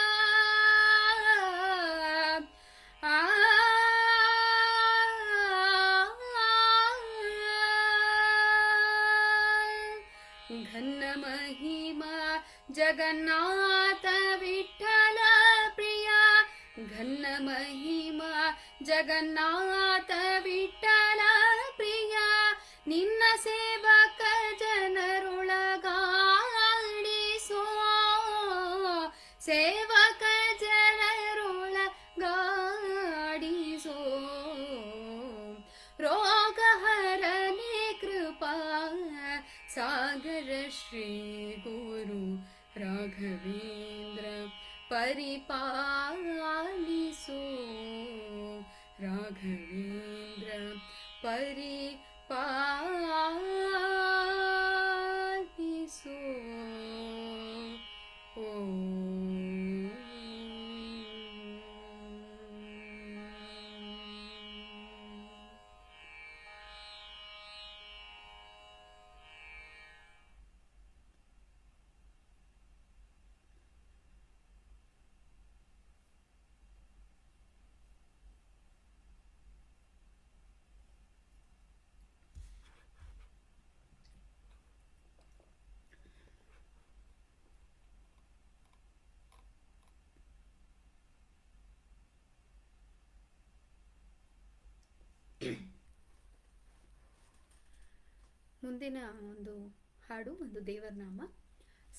घन महिमा जगन्नाथ विठ्ठल प्रिया घन महिमा जगन्नाथ विठ्ठल प्रिया निन्न सेवक जनरुಳಗಾಡಿಸೋ सेवक जनरुಳಗಾಡಿಸೋ ರೋಗಹರನೆ कृपा सागर श्री गुरु राघवेंद्र परिपालिसो राघवेंद्र परिपालिसो ಮುಂದಿನ ಒಂದು ಹಾಡು ಒಂದು ದೇವರ ನಾಮ.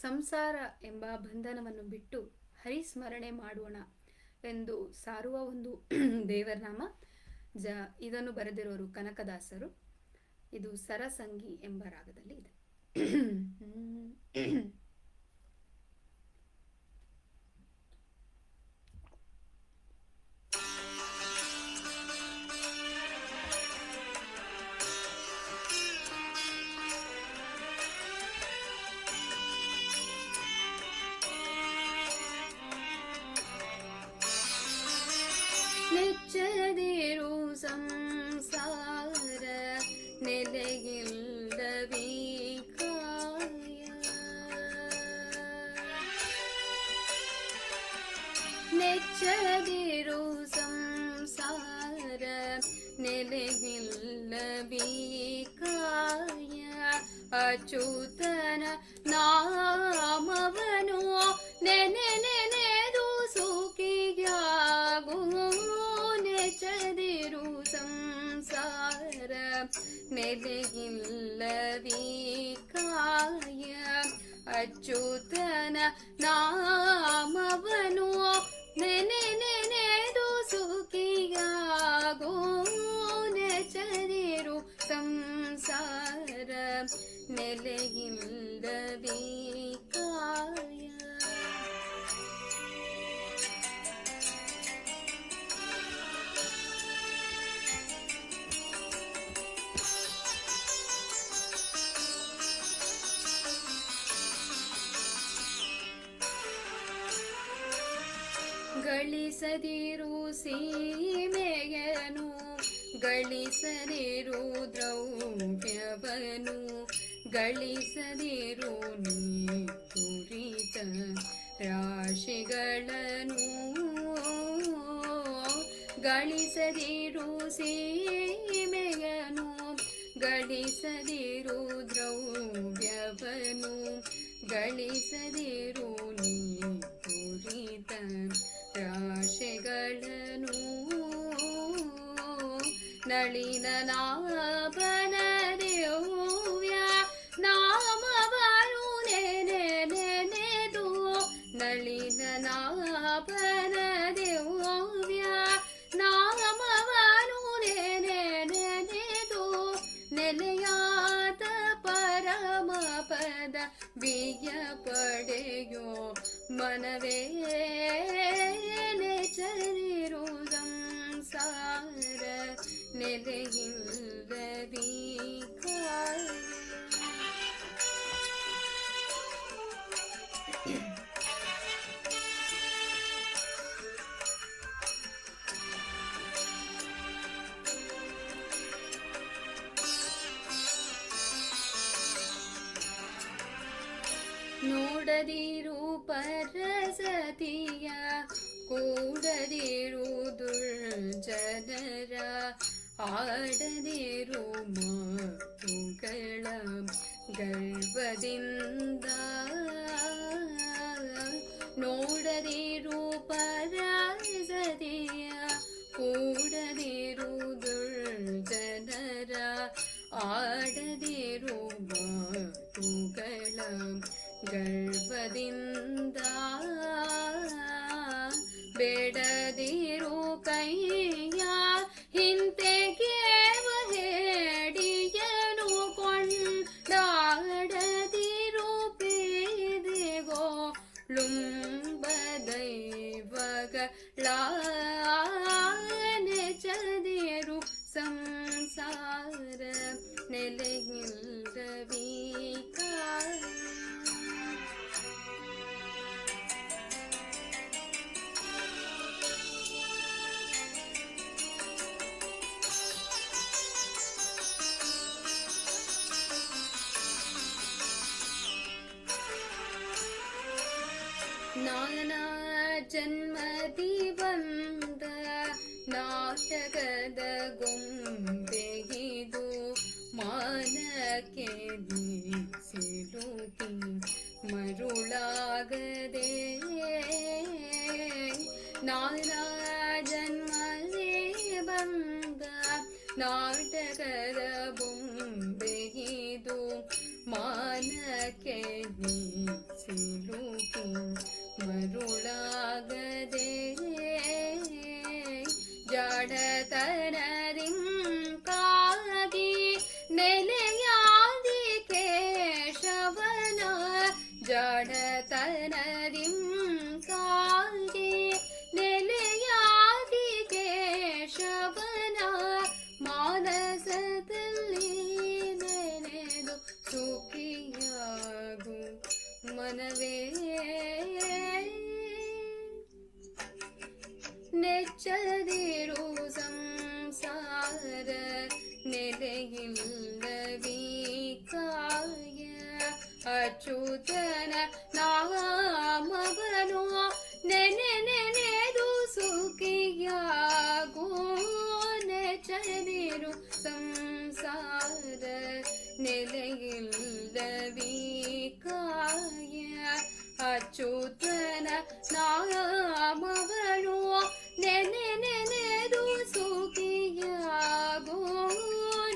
ಸಂಸಾರ ಎಂಬ ಬಂಧನವನ್ನು ಬಿಟ್ಟು ಹರಿಸ್ಮರಣೆ ಮಾಡೋಣ ಎಂದು ಸಾರುವ ಒಂದು ದೇವರ ನಾಮ. ಇದನ್ನು ಬರೆದಿರೋರು ಕನಕದಾಸರು. ಇದು ಸರಸಂಗಿ ಎಂಬ ರಾಗದಲ್ಲಿ ಇದೆ. ನೆಚ್ಚದಿರು ಸಂಸಾರ ನೆಲೆಯಿಲ್ಲವೀ ಕಾಯ ನೆಚ್ಚದಿರು ಸಂಸಾರ ನೆಲೆಯಿಲ್ಲವೀ ಕಾಯ ಅಚ್ಯುತನ ನಾಮವನು ನೆನೆ ನೆನೆದು ಸುಖಿಯಾಗು ನೆಚ್ಚದಿರು ಸಂಸಾರ ನೆಲೆಯಿಲ್ಲವೀ ಕಾಯ ಅಚ್ಯುತನ ನಾಮವನು ನೆನೆ ನೆನೆದು ಸುಖಿಯಾಗೋ ನೆಚ್ಚದಿರು ಸಂಸಾರ ನೆಲೆಯಿಲ್ಲವೀ ಕಾಯ. ಗಳಿಸದಿರು ಸೀಮೆಯನು ಗಳಿಸದಿರು ದ್ರವ್ಯವನು ಗಳಿಸದಿರು ನೀತುರಿತ ರಾಶಿಗಳನ್ನು ಗಳಿಸದಿರು ಸೀಮೆಯನು ಗಳಿಸದಿರು ದ್ರವ್ಯವನು ಗಳಿಸದಿರು ನೀತುರಿತ ರಾಶಿಗಳನ್ನು ನಳಿನ ನಾಭನ ದಿವ್ಯ ನಾಮವನು ನೆನೆ ನೆನೆದು ದಿವ್ಯ ನಾಮವನು ನೆನೆದು ನೆಲೆಯಾದ ಪರಮ ಪದ ಬಿಯ ಪಡೆಯೋ ಮನವೇ ನೆಚರಿರು ಸಂಸಾರ ನೆಲೆಯಿಲ್ಲವೀ ನೋಡದಿರು ಪರಸತಿಯ ಕೂಡದಿರು ದುರ್ಜನರ ಆಡದಿರು ಮಾತುಗಳ ಗರ್ವದಿಂದ ನೋಡದಿರು ಪರಸತಿಯ ಕೂಡದಿರು ದುರ್ಜನರ ಆಡದಿರು ಮಾತುಗಳ ಗರ್ವದಿಂದ ಬೇಡದಿರು ಕೈಯ ಹಿಂತೆಗೆವ ಹೇಡಿಯನು ಕೊಂಡಾಡದಿರು ಪೇದೆಗೋ ಲುಂಬ ದೈವಗಳ ನೆಚದಿರು ಸಂಸಾರ ನೆಲೆಯಿಲ್ಲವೀ ನಾನಾ ಜನ್ಮದಿ ಬಂದ ನಾಟಕದ ಗೊಂಬೆಗಿದು ಮಾನಕ್ಕೆ ಸಿಲುಕಿ ಮರುಳಾಗದೆ ನಾನಾ ಜನ್ಮದಿ ಬಂದ ನಾಟಕದ ಬೊಂಬೆಗಿದು ಮಾನಕ್ಕೆ ಸಿಲುಕಿ ಮರುಳಾಗದೆ ಜಡತನರಿಂಕಾಗಿ ನೆಲೆಯಾದಿ ಕೇಶವನ ಜಡತನರಿಂಕಾಗಿ ನೆಲೆಯಾದಿ ಕೇಶವನ ಮಾನಸದಲ್ಲಿ ನೆನೆದು ಸುಖಿಯಾಗು ಮನವೇ ನೆಚ್ಚದಿರು ಸಂಸಾರ ನೆಲೆಯಿಲ್ಲವೀ ಕಾಯ ಅಚ್ಯುತನ ನಾಮವನು ನೆನೆದು ಸುಖಿಯಾಗೋ ನೆಚ್ಚದಿರು ಸಂಸಾರ ನೆಲೆಯಿಲ್ಲವೀ ಕಾಯ ಅಚ್ಯುತನ ನಾಮವನು ನೆನೆದು ಸುಖಿಯಾಗೋ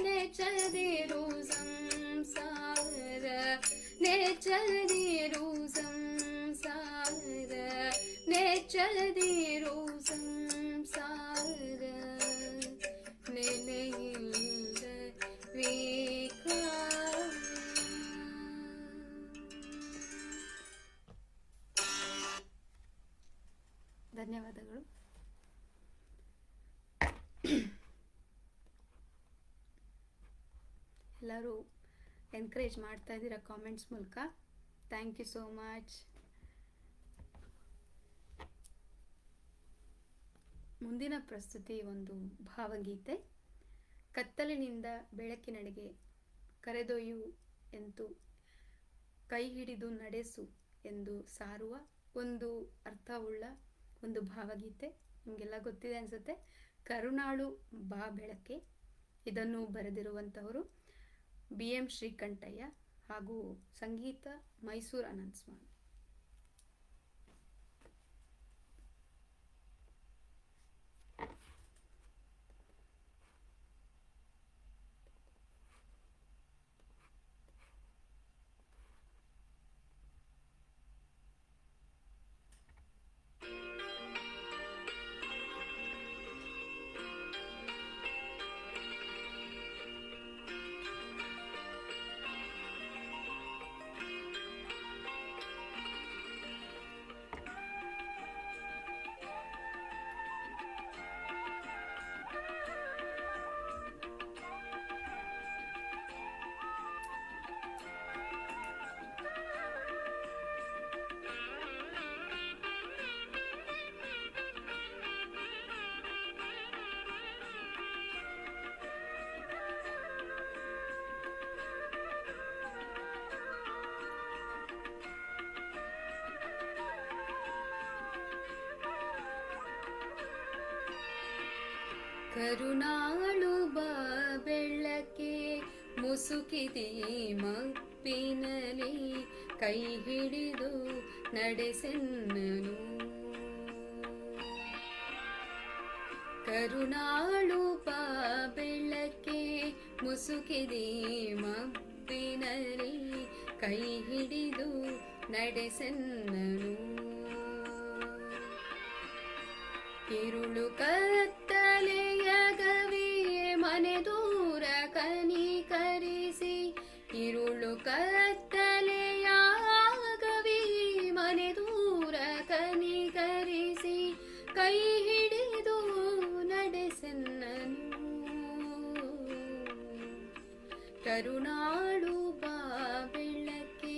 ನೆಚ್ಚದಿರು ಸಂಸಾರ ನೆಚ್ಚದಿರು ಸಂಸಾರ ನೆಚ್ಚದಿರು ಸಂಸಾರ ನೆಲೆಯಿಲ್ಲವೀ ಧನ್ಯವಾದಗಳು. ಎಲ್ಲರೂ ಎನ್ಕರೇಜ್ ಮಾಡ್ತಾ ಇದ್ದೀರಾ ಕಾಮೆಂಟ್ಸ್ ಮೂಲಕ. Thank you so much. ಮುಂದಿನ ಪ್ರಸ್ತುತಿ ಒಂದು ಭಾವಗೀತೆ. ಕತ್ತಲಿನಿಂದ ಬೆಳಕಿನೆಡೆಗೆ ಕರೆದೊಯ್ಯು ಎಂದು ಕೈ ಹಿಡಿದು ನಡೆಸು ಎಂದು ಸಾರುವ ಒಂದು ಅರ್ಥವುಳ್ಳ ಒಂದು ಭಾವಗೀತೆ. ನಿಮಗೆಲ್ಲ ಗೊತ್ತಿದೆ ಅನಿಸುತ್ತೆ. ಕರುಣಾಳು ಬಾ ಬೆಳಕೆ. ಇದನ್ನು ಬರೆದಿರುವಂಥವರು BM ಶ್ರೀಕಂಠಯ್ಯ ಹಾಗೂ ಸಂಗೀತ ಮೈಸೂರು ಅನಂತ್ ಸ್ವಾಮಿ. ಕರುಣಾಳು ಬಾ ಬೆಳ್ಳಕ್ಕೆ ಮುಸುಕಿದೆ ಮಬ್ಬಿನಲಿ ಕೈ ಹಿಡಿದು ನಡೆಸೆನ್ನನು. ಕರುಣಾಳು ಬಾ ಬೆಳ್ಳಕ್ಕೆ ಮುಸುಕಿದೆ ಮಬ್ಬಿನಲಿ ಕೈ ಹಿಡಿದು ನಡೆಸೆನ್ನನು. ഇരുളു ಕತ್ತಲೆಯ ಗವಿಯೇ ಮನೆ ದೂರ ಕನಿಕರಿಸಿ, ഇരുಳು ಕತ್ತಲೆಯ ಗವಿಯೇ ಮನೆ ದೂರ ಕನಿಕರಿಸಿ ಕೈ ಹಿಡಿದು ನಡೆಸೆನ್ನನು. ಕರುಣಾಳು ಬಾ ಬೆಳ್ಳಕ್ಕೆ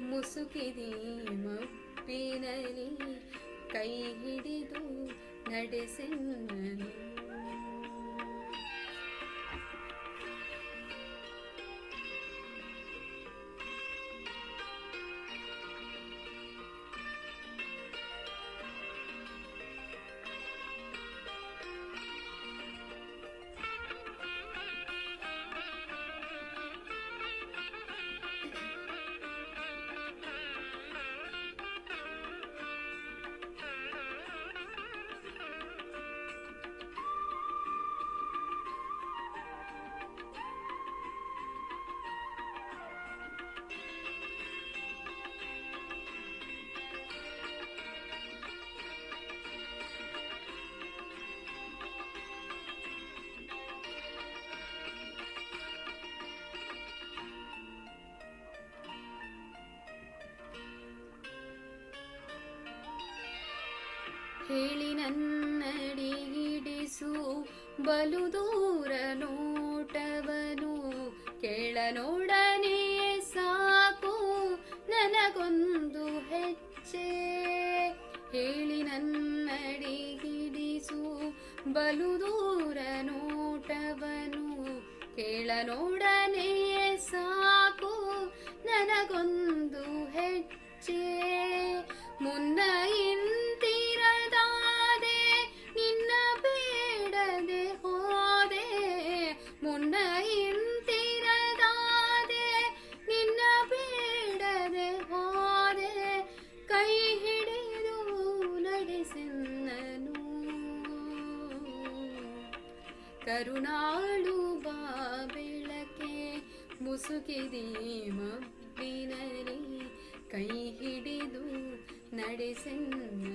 ಮುಸುಕಿದೆ ಮಬ್ಬಿನಲಿ ಕೈ ಹಿಡಿದು ನಡೆಸೆನ್ನನು. ಹೇಳಿ ನನ್ನಡಿ ಹಿಡಿಸು ಬಲು ದೂರ ನೋಟವನು, ಕೇಳನೊಡನೆ ಸಾಕು ನನಗೊಂದು ಹೆಜ್ಜೆ. ಹೇಳಿ ನನ್ನಡಿ ಹಿಡಿಸು ಬಲು ದೂರ ನೋಟವನು, ಕೇಳನೊಡನೆ ಸಾಕು ನನಗೊಂದು ಹೆಜ್ಜೆ. ಮುನ್ನ ಇಂತಿರದಾದೆ ನಿನ್ನ ಬೇಡದೆ ಹೋದೆ, ಮುನ್ನ ಇಂತಿರದಾದೆ ನಿನ್ನ ಬೇಡದೆ ಹೋದೆ, ಕೈ ಹಿಡಿದು ನಡೆಸೆನ್ನನು. ಕರುಣಾಳು ಬಾ ಬೆಳಕೆ ಮುಸುಕಿದೆ ಮಬ್ಬಿನಲಿ ಕೈ ಹಿಡಿದು ನಡೆಸೆನ್ನನು.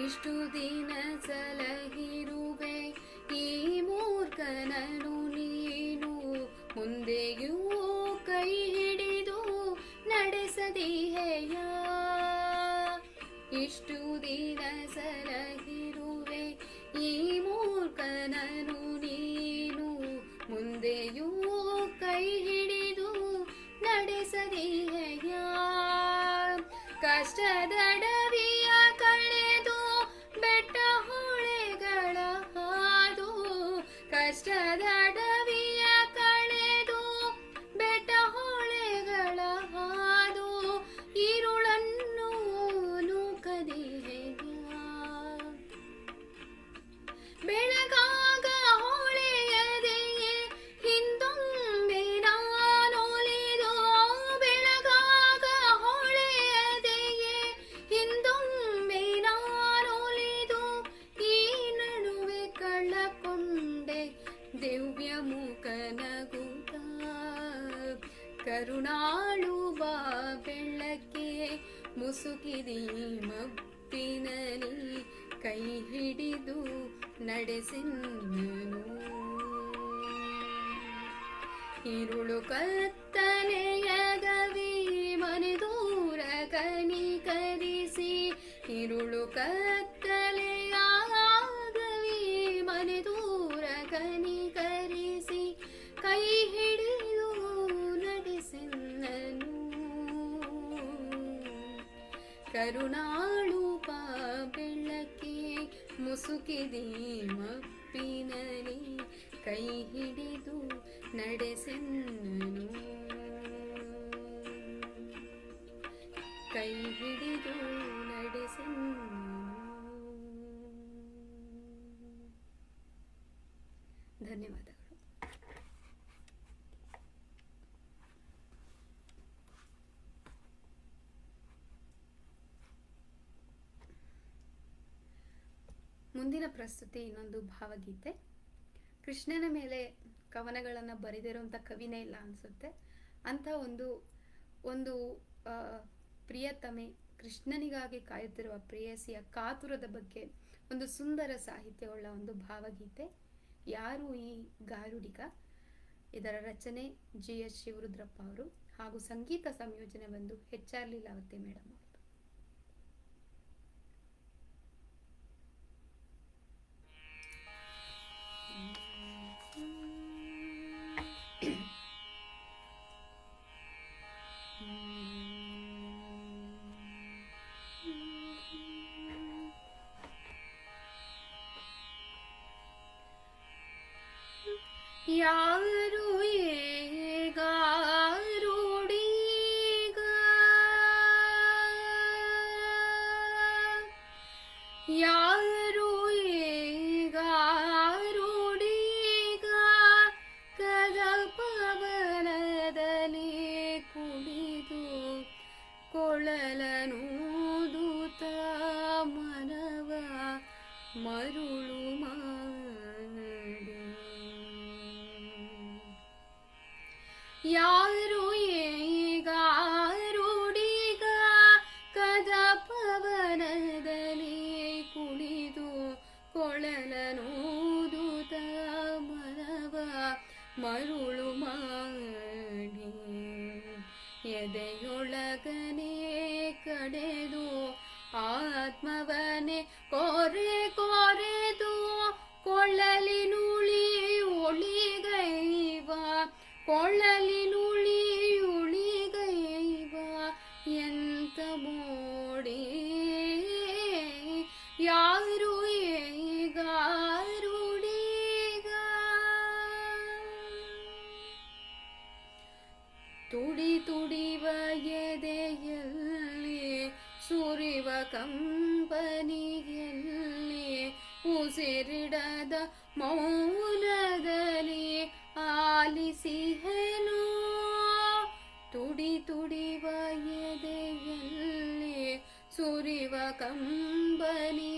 ಇಷ್ಟು ದಿನ ಸಲಹಿರುವೆ ಈ ಮೂರ್ಖನನು ನೀನು, ಮುಂದೆಯೂ ಕೈ ಹಿಡಿದು ನಡೆಸದಿಹೆಯ. ಇಷ್ಟು ದಿನ ಸಲಹಿರುವೆ ಈ ಮೂರ್ಖನನು ನೀನು, ಮುಂದೆಯೂ ಕೈ ಹಿಡಿದು ನಡೆಸದಿಹೆಯ. ಕಷ್ಟದಡವಿಯ ಕಳೆದು ಬೆಟ್ಟ ಹೊಳೆಗಳ ಹಾದು, ಕಷ್ಟದಡವಿಯ ಕಳೆದು ಬೆಟ್ಟ ಹೊಳೆಗಳ ಹಾದು, ഇരുಳನ್ನು ನೂಕದಿಹೆಯ. ಬೆಳಗಾಗ ಹೊಳೆಯದೆಯೇ ಹಿಂದೊಮ್ಮೆ ನಾನೊಲಿದು, ಬೆಳಗಾಗ ಹೊಳೆಯದೆಯೇ ಹಿಂದೊಮ್ಮೆ ನಾನೊಲಿದು, ಈ ನಡುವೆ ಕಳಕೊಂಡೆ ದಿವ್ಯ ಮುಖನಗುತ್ತ. ಕರುಣಾಳು ಬಾ ಬೆಳ್ಳಕ್ಕೆ ಮುಸುಕಿದೆ ಮಬ್ಬಿನಲಿ ಕೈ ಹಿಡಿದು ನಡೆಸೆನ್ನನು. ഇരുಳು ಕತ್ತಲೆಯ ಗವಿ ಕನಿಕರಿಸಿ ಕೈ ಹಿಡಿದು ನಡೆಸೆನ್ನನು. ಕರುಣಾಳುಪ ಬೆಳಕೆ ಮುಸುಕಿದೆ ಮಪ್ಪಿನಲಿ ಕೈ ಹಿಡಿದು ನಡೆಸೆನ್ನನು. ಕೈ ಹಿಡಿದು ನಡೆಸೆನ್ನನು. ಧನ್ಯವಾದಗಳು. ಮುಂದಿನ ಪ್ರಸ್ತುತಿ ಇನ್ನೊಂದು ಭಾವಗೀತೆ. ಕೃಷ್ಣನ ಮೇಲೆ ಕವನಗಳನ್ನು ಬರೆದಿರುವಂಥ ಕವಿನೇ ಇಲ್ಲ ಅನಿಸುತ್ತೆ. ಅಂಥ ಒಂದು ಪ್ರಿಯತಮೆ, ಕೃಷ್ಣನಿಗಾಗಿ ಕಾಯುತ್ತಿರುವ ಪ್ರೇಯಸಿಯ ಕಾತುರದ ಬಗ್ಗೆ ಒಂದು ಸುಂದರ ಸಾಹಿತ್ಯವುಳ್ಳ ಒಂದು ಭಾವಗೀತೆ. ಯಾರು ಈ ಗಾರುಡಿಗ? ಇದರ ರಚನೆ GH ಶಿವರುದ್ರಪ್ಪ ಅವರು ಹಾಗೂ ಸಂಗೀತ ಸಂಯೋಜನೆ ಬಂದು HR ಲೀಲಾವತಿ ಮೇಡಮ್ ಅವರು. ಯಾರು ಏಗಾರುಡಿಗ ಯಾರು ಏಗಾರುಡಿಗ ಕದಪವನದಲ್ಲಿ ಕುಳಿತು ಕೊಳಲನೂದುತ್ತ ಮನವ ಮರುಳು ಯಾರು ಏಗಾರುಡಿಗ ಕದಪವನದಲ್ಲಿ ಕುಳಿದು ಕೊಳಲನೂದುತ್ತ ಮನವ ಮರುಳು ಮಾಡಿ ಎದೆಯೊಳಗನೆ ಕಡೆದು ಆತ್ಮವನೇ ಕೊರೆದು ಕೊಳ್ಳಲಿನುಳಿ ಒಳಿಗೈವ ಕೊಳ್ಳಲಿನುಳಿ ಉಳಿಗೈವ ಎಂತ ಮೋಡಿ ಯಾರು ಏಗಾರುಡಿಗ ತುಡಿ ತುಡಿವ ಎದೆಯಲ್ಲಿ ಸುರಿವ ಕಂಪನಿಯಲ್ಲಿ ಉಸಿರಿಡದ ಮೌನದಲ್ಲಿ ಆಲಿಸಿಹೆನು ತುಡಿ ತುಡಿವ ಎದೆಯಲ್ಲಿ ಸುರಿವ ಕಂಬನಿಯಲ್ಲಿ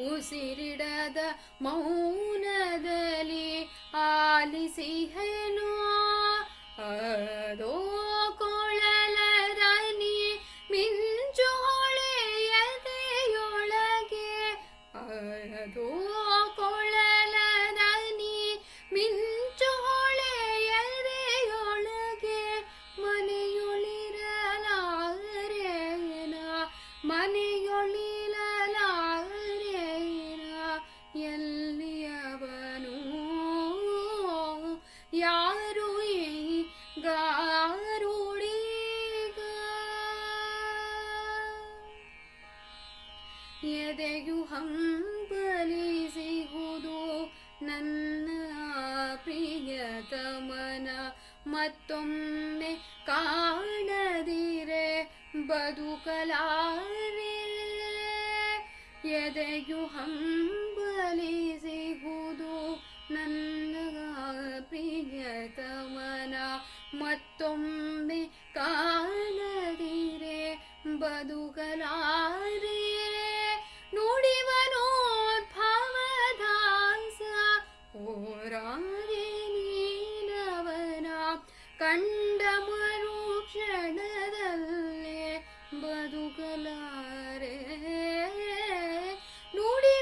ಉಸಿರಿಡದ ಮೌನದಲ್ಲಿ ಆಲಿಸಿಹೆನು ಅದೋ ಕೊಳಲರನಿ ಮಿಂಚು ಹೊಳೆಯದೆಯೊಳಗೆ ಅದೋ ಕೊಳಲರನಿ ಮಿಂಚು ಹೊಳೆಯದೆಯೊಳಗೆ ಮನೆಯೊಳಿರಲಾರೇನ ಮನೆಯೊಳಿರಲಾರೇನ ಎಲ್ಲಿಯವನು ಯಾರು ಗಾರುಡಿಗ ಎದೆಯು ಹಂಬಲಿಸಿಹುದು ನನ್ನ ಪ್ರಿಯತಮನ ಮತ್ತೊಮ್ಮೆ ಕಾಣದಿರೆ ಬದುಕಲಾರೆ ಎದೆಯು ಹಂಬಲಿಸಿಹುದು ನನ್ನ ಪ್ರಿಯತಮನ ಮತ್ತೊಮ್ಮೆ ಕಾಣದಿರೆ ಬದುಕಲಾರೆ ನುಡಿವನೋದ್ಭವದಾಸ ಓರಾರೆ ನೀನವನ ಕಂಡ ಮರುಕ್ಷಣದಲ್ಲೇ ಬದುಕಲಾರೆ ನುಡಿವನೋದ್ಭವದಾಸ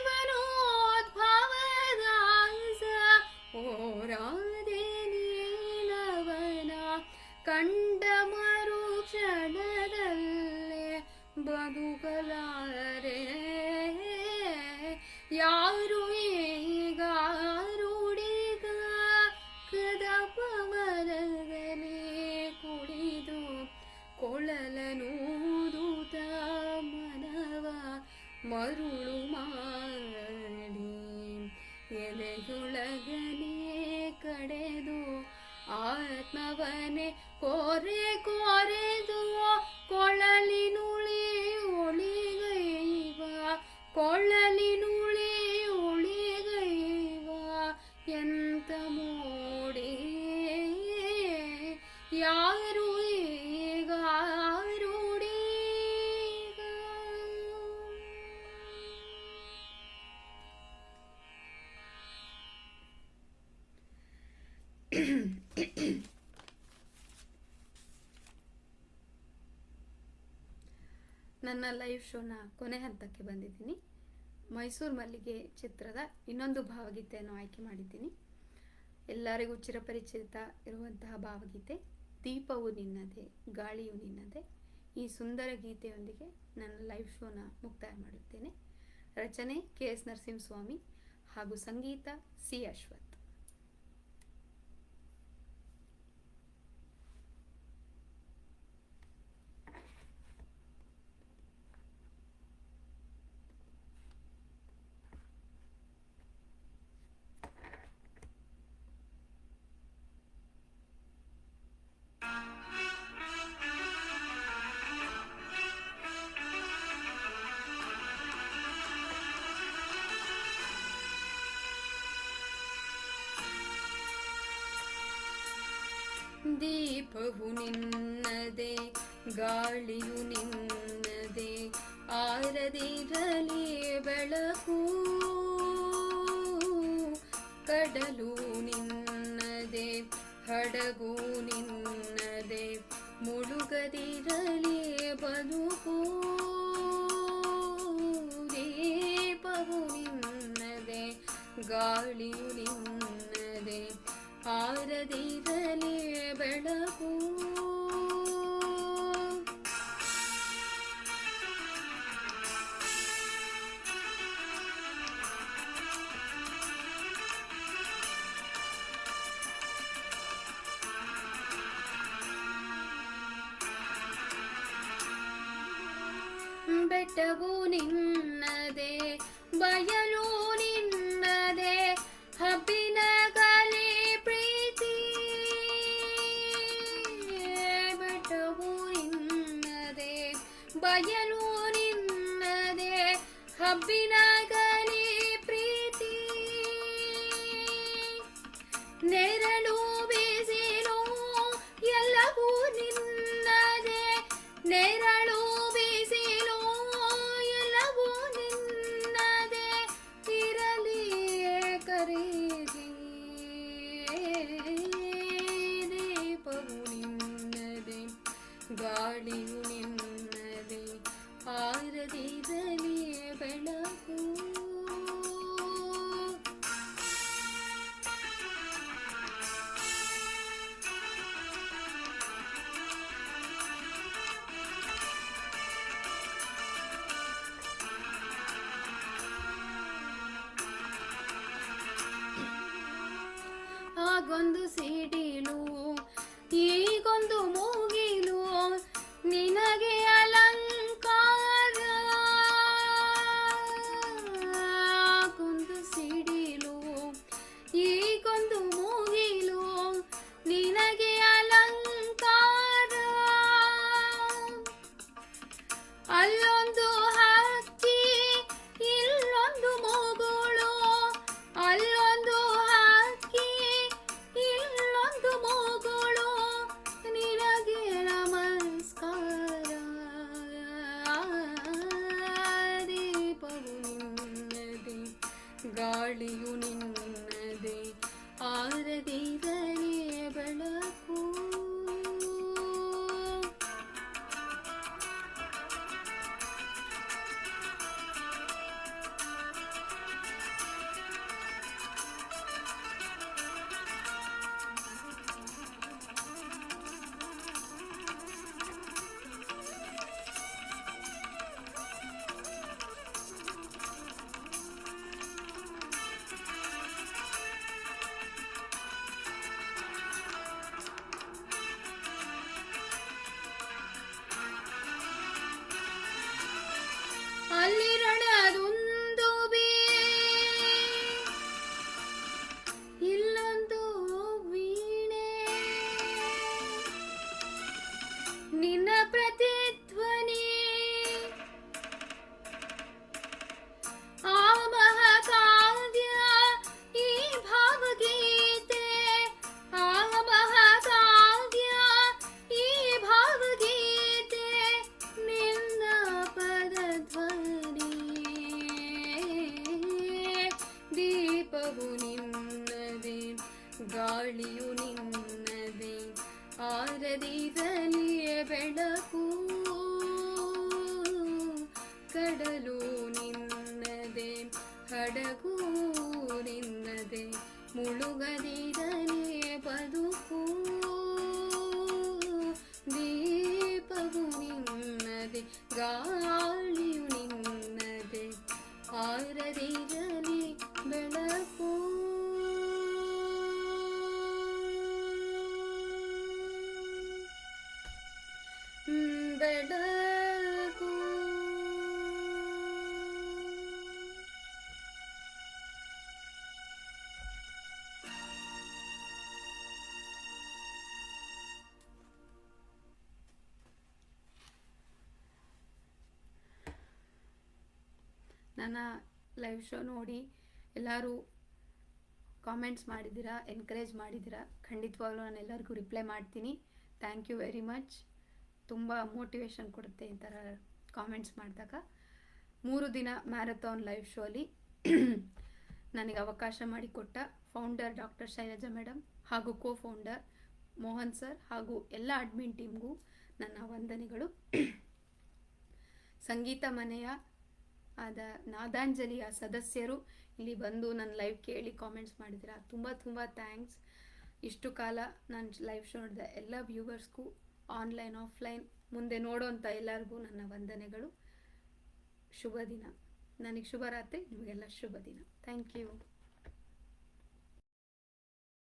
ಓರಾರೆ ನೀನವನ ಕಂಡ ಮರುಕ್ಷಣದಲ್ಲೇ ಬದುಕಲಾರೆ ಯಾರು ಎದೆಯೊಳಗನೆ ಕಡೆದು ಆತ್ಮವನೆ ಕೋರೆ ಕೋರೆದು ಕೊಳಲಿನುಳಿ ಒಳಿಗೈವ ಕೊಳಲಿನುಳಿ ಒಳಿಗೈವ ಎಂತ ಮೋಡಿ ಯಾರು ಈಗ ರೂಢೀಗ ನನ್ನ ಲೈವ್ ಶೋನ ಕೊನೆ ಹಂತಕ್ಕೆ ಬಂದಿದ್ದೀನಿ. ಮೈಸೂರು ಮಲ್ಲಿಗೆ ಚಿತ್ರದ ಇನ್ನೊಂದು ಭಾವಗೀತೆಯನ್ನು ಆಯ್ಕೆ ಮಾಡಿದ್ದೀನಿ. ಎಲ್ಲರಿಗೂ ಚಿರಪರಿಚಿತ ಇರುವಂತಹ ಭಾವಗೀತೆ ದೀಪವು ನಿನ್ನದೇ ಗಾಳಿಯು ನಿನ್ನದೇ. ಈ ಸುಂದರ ಗೀತೆಯೊಂದಿಗೆ ನನ್ನ ಲೈವ್ ಶೋನ ಮುಕ್ತಾಯ ಮಾಡುತ್ತೇನೆ. ರಚನೆ KS ನರಸಿಂಹಸ್ವಾಮಿ ಹಾಗೂ ಸಂಗೀತ C ಅಶ್ವಥ್. ದೀಪವು ನಿನ್ನದೇ ಗಾಳಿಯು ನಿನ್ನದೇ ಆರದಿರಲಿ ಬೆಳಕು ಕಡಲು ನಿನ್ನದೇ ಹಡಗು ನಿನ್ನದೇ ಮುಳುಗದಿರಲಿ ಬದುಕು ದೀಪವು ನಿನ್ನದೇ ಗಾಳಿಯು ನಿನ್ನದೇ ಆರದಿರಲಿ ಬೆಳಕು ಬೆಟ್ಟವು ನಿನ್ನದೇ ಬಯಲು ನಿನ್ನದೇ ಹಬ್ಬಿನ ಕಲೆ ಪ್ರೀತಿ ಬೆಟ್ಟವು ನಿನ್ನದೇ ಬಯಲು ನಿನ್ನದೇ ಹಬ್ಬಿನ ಕಲೆ ಪ್ರೀತಿ ನೆರಳು ಬಿಸಿಲು ಎಲ್ಲವೂ ನಿನ್ನದೇ ನೆರಳು ಬಿಸಿಲು ಎಲ್ಲವೂ ನಿನ್ನದೇ ಇರಲಿ ಕರೀರಿ ದೀಪವು ನಿನ್ನದೇ ಗಾಳಿಯು ನಿನ್ನದೇ ಆರದಿರಲಿ ಬೆಳಕು ಆಗೊಂದು ಸಿಡಿಲು ಈಗೊಂದು ಮೂಗಿಲು ನಿನಗೆ ಅಲಂಕಾರ ಆಗೊಂದು ಸಿಡಿಲು ಈಗೊಂದು ಮೂಗಿಲು ನಿನಗೆ ಅಲಂಕಾರ ಅಲ್ಲೊಂದು ಹಕ್ಕಿ ಇಲ್ಲೊಂದು ಮೂಗುಳು ಅಲ್ಲೊಂದು ಹಕ್ಕಿ ಇಲ್ಲೊಂದು ಮೂಗುಳು ನಿನಗೆ ನಮಸ್ಕಾರ ದೀಪವು ನಿನ್ನದೇ ಗಾಳಿಯು ನಿನ್ನದೇ ಆರದಿರಲಿ ಬೆಳಕು ಗಾಳಿಯು ನಿನ್ನದೆ ಆರದಿರಲಿಯೇ ಬೆಳಕು, ಕಡಲು ನಿನ್ನದೆ ಹಡಗು ನಿನ್ನದೆ ಮುಳುಗದಿರಲಿಯೇ ಬದುಕು, ದೀಪವು ನಿನ್ನದೆ ಗಾಳಿಯು ನಿನ್ನದೆ ಆರದಿರಲಿ ಬೆಳಕು. ಬೆಳಕು ನನ್ನ ಲೈವ್ ಶೋ ನೋಡಿ ಎಲ್ಲರೂ ಕಾಮೆಂಟ್ಸ್ ಮಾಡಿದ್ದೀರಾ, ಎನ್ಕರೇಜ್ ಮಾಡಿದ್ದೀರಾ. ಖಂಡಿತವಾಗ್ಲೂ ನಾನು ಎಲ್ಲರಿಗೂ ರಿಪ್ಲೈ ಮಾಡ್ತೀನಿ. Thank you very much. ತುಂಬ ಮೋಟಿವೇಶನ್ ಕೊಡುತ್ತೆ ಈ ಥರ ಕಾಮೆಂಟ್ಸ್ ಮಾಡಿದಾಗ. 3 ದಿನ ಮ್ಯಾರಥಾನ್ ಲೈವ್ ಶೋಲಿ ನನಗೆ ಅವಕಾಶ ಮಾಡಿಕೊಟ್ಟ ಫೌಂಡರ್ ಡಾಕ್ಟರ್ ಶೈಲಜಾ ಮೇಡಮ್ ಹಾಗೂ ಕೋ ಫೌಂಡರ್ ಮೋಹನ್ ಸರ್ ಹಾಗೂ ಎಲ್ಲ ಅಡ್ಮಿನ್ ಟೀಮ್ಗೂ ನನ್ನ ವಂದನೆಗಳು. ಸಂಗೀತ ಮನೆಯ ಆದ ನಾದಾಂಜಲಿಯ ಸದಸ್ಯರು ಇಲ್ಲಿ ಬಂದು ನನ್ನ ಲೈವ್ ಕೇಳಿ ಕಾಮೆಂಟ್ಸ್ ಮಾಡಿದ್ದೀರಾ. ತುಂಬ ತುಂಬ ಥ್ಯಾಂಕ್ಸ್. ಇಷ್ಟು ಕಾಲ ನಾನು ಲೈವ್ ಶೋ ನೋಡಿದ ಎಲ್ಲ ವ್ಯೂವರ್ಸ್ಗೂ, ಆನ್ಲೈನ್ ಆಫ್ಲೈನ್ ಮುಂದೆ ನೋಡೋಂಥ ಎಲ್ಲರಿಗೂ ನನ್ನ ವಂದನೆಗಳು. ಶುಭ ದಿನ. ನನಗೆ ಶುಭರಾತ್ರಿ, ನಿಮಗೆಲ್ಲ ಶುಭ ದಿನ. Thank you.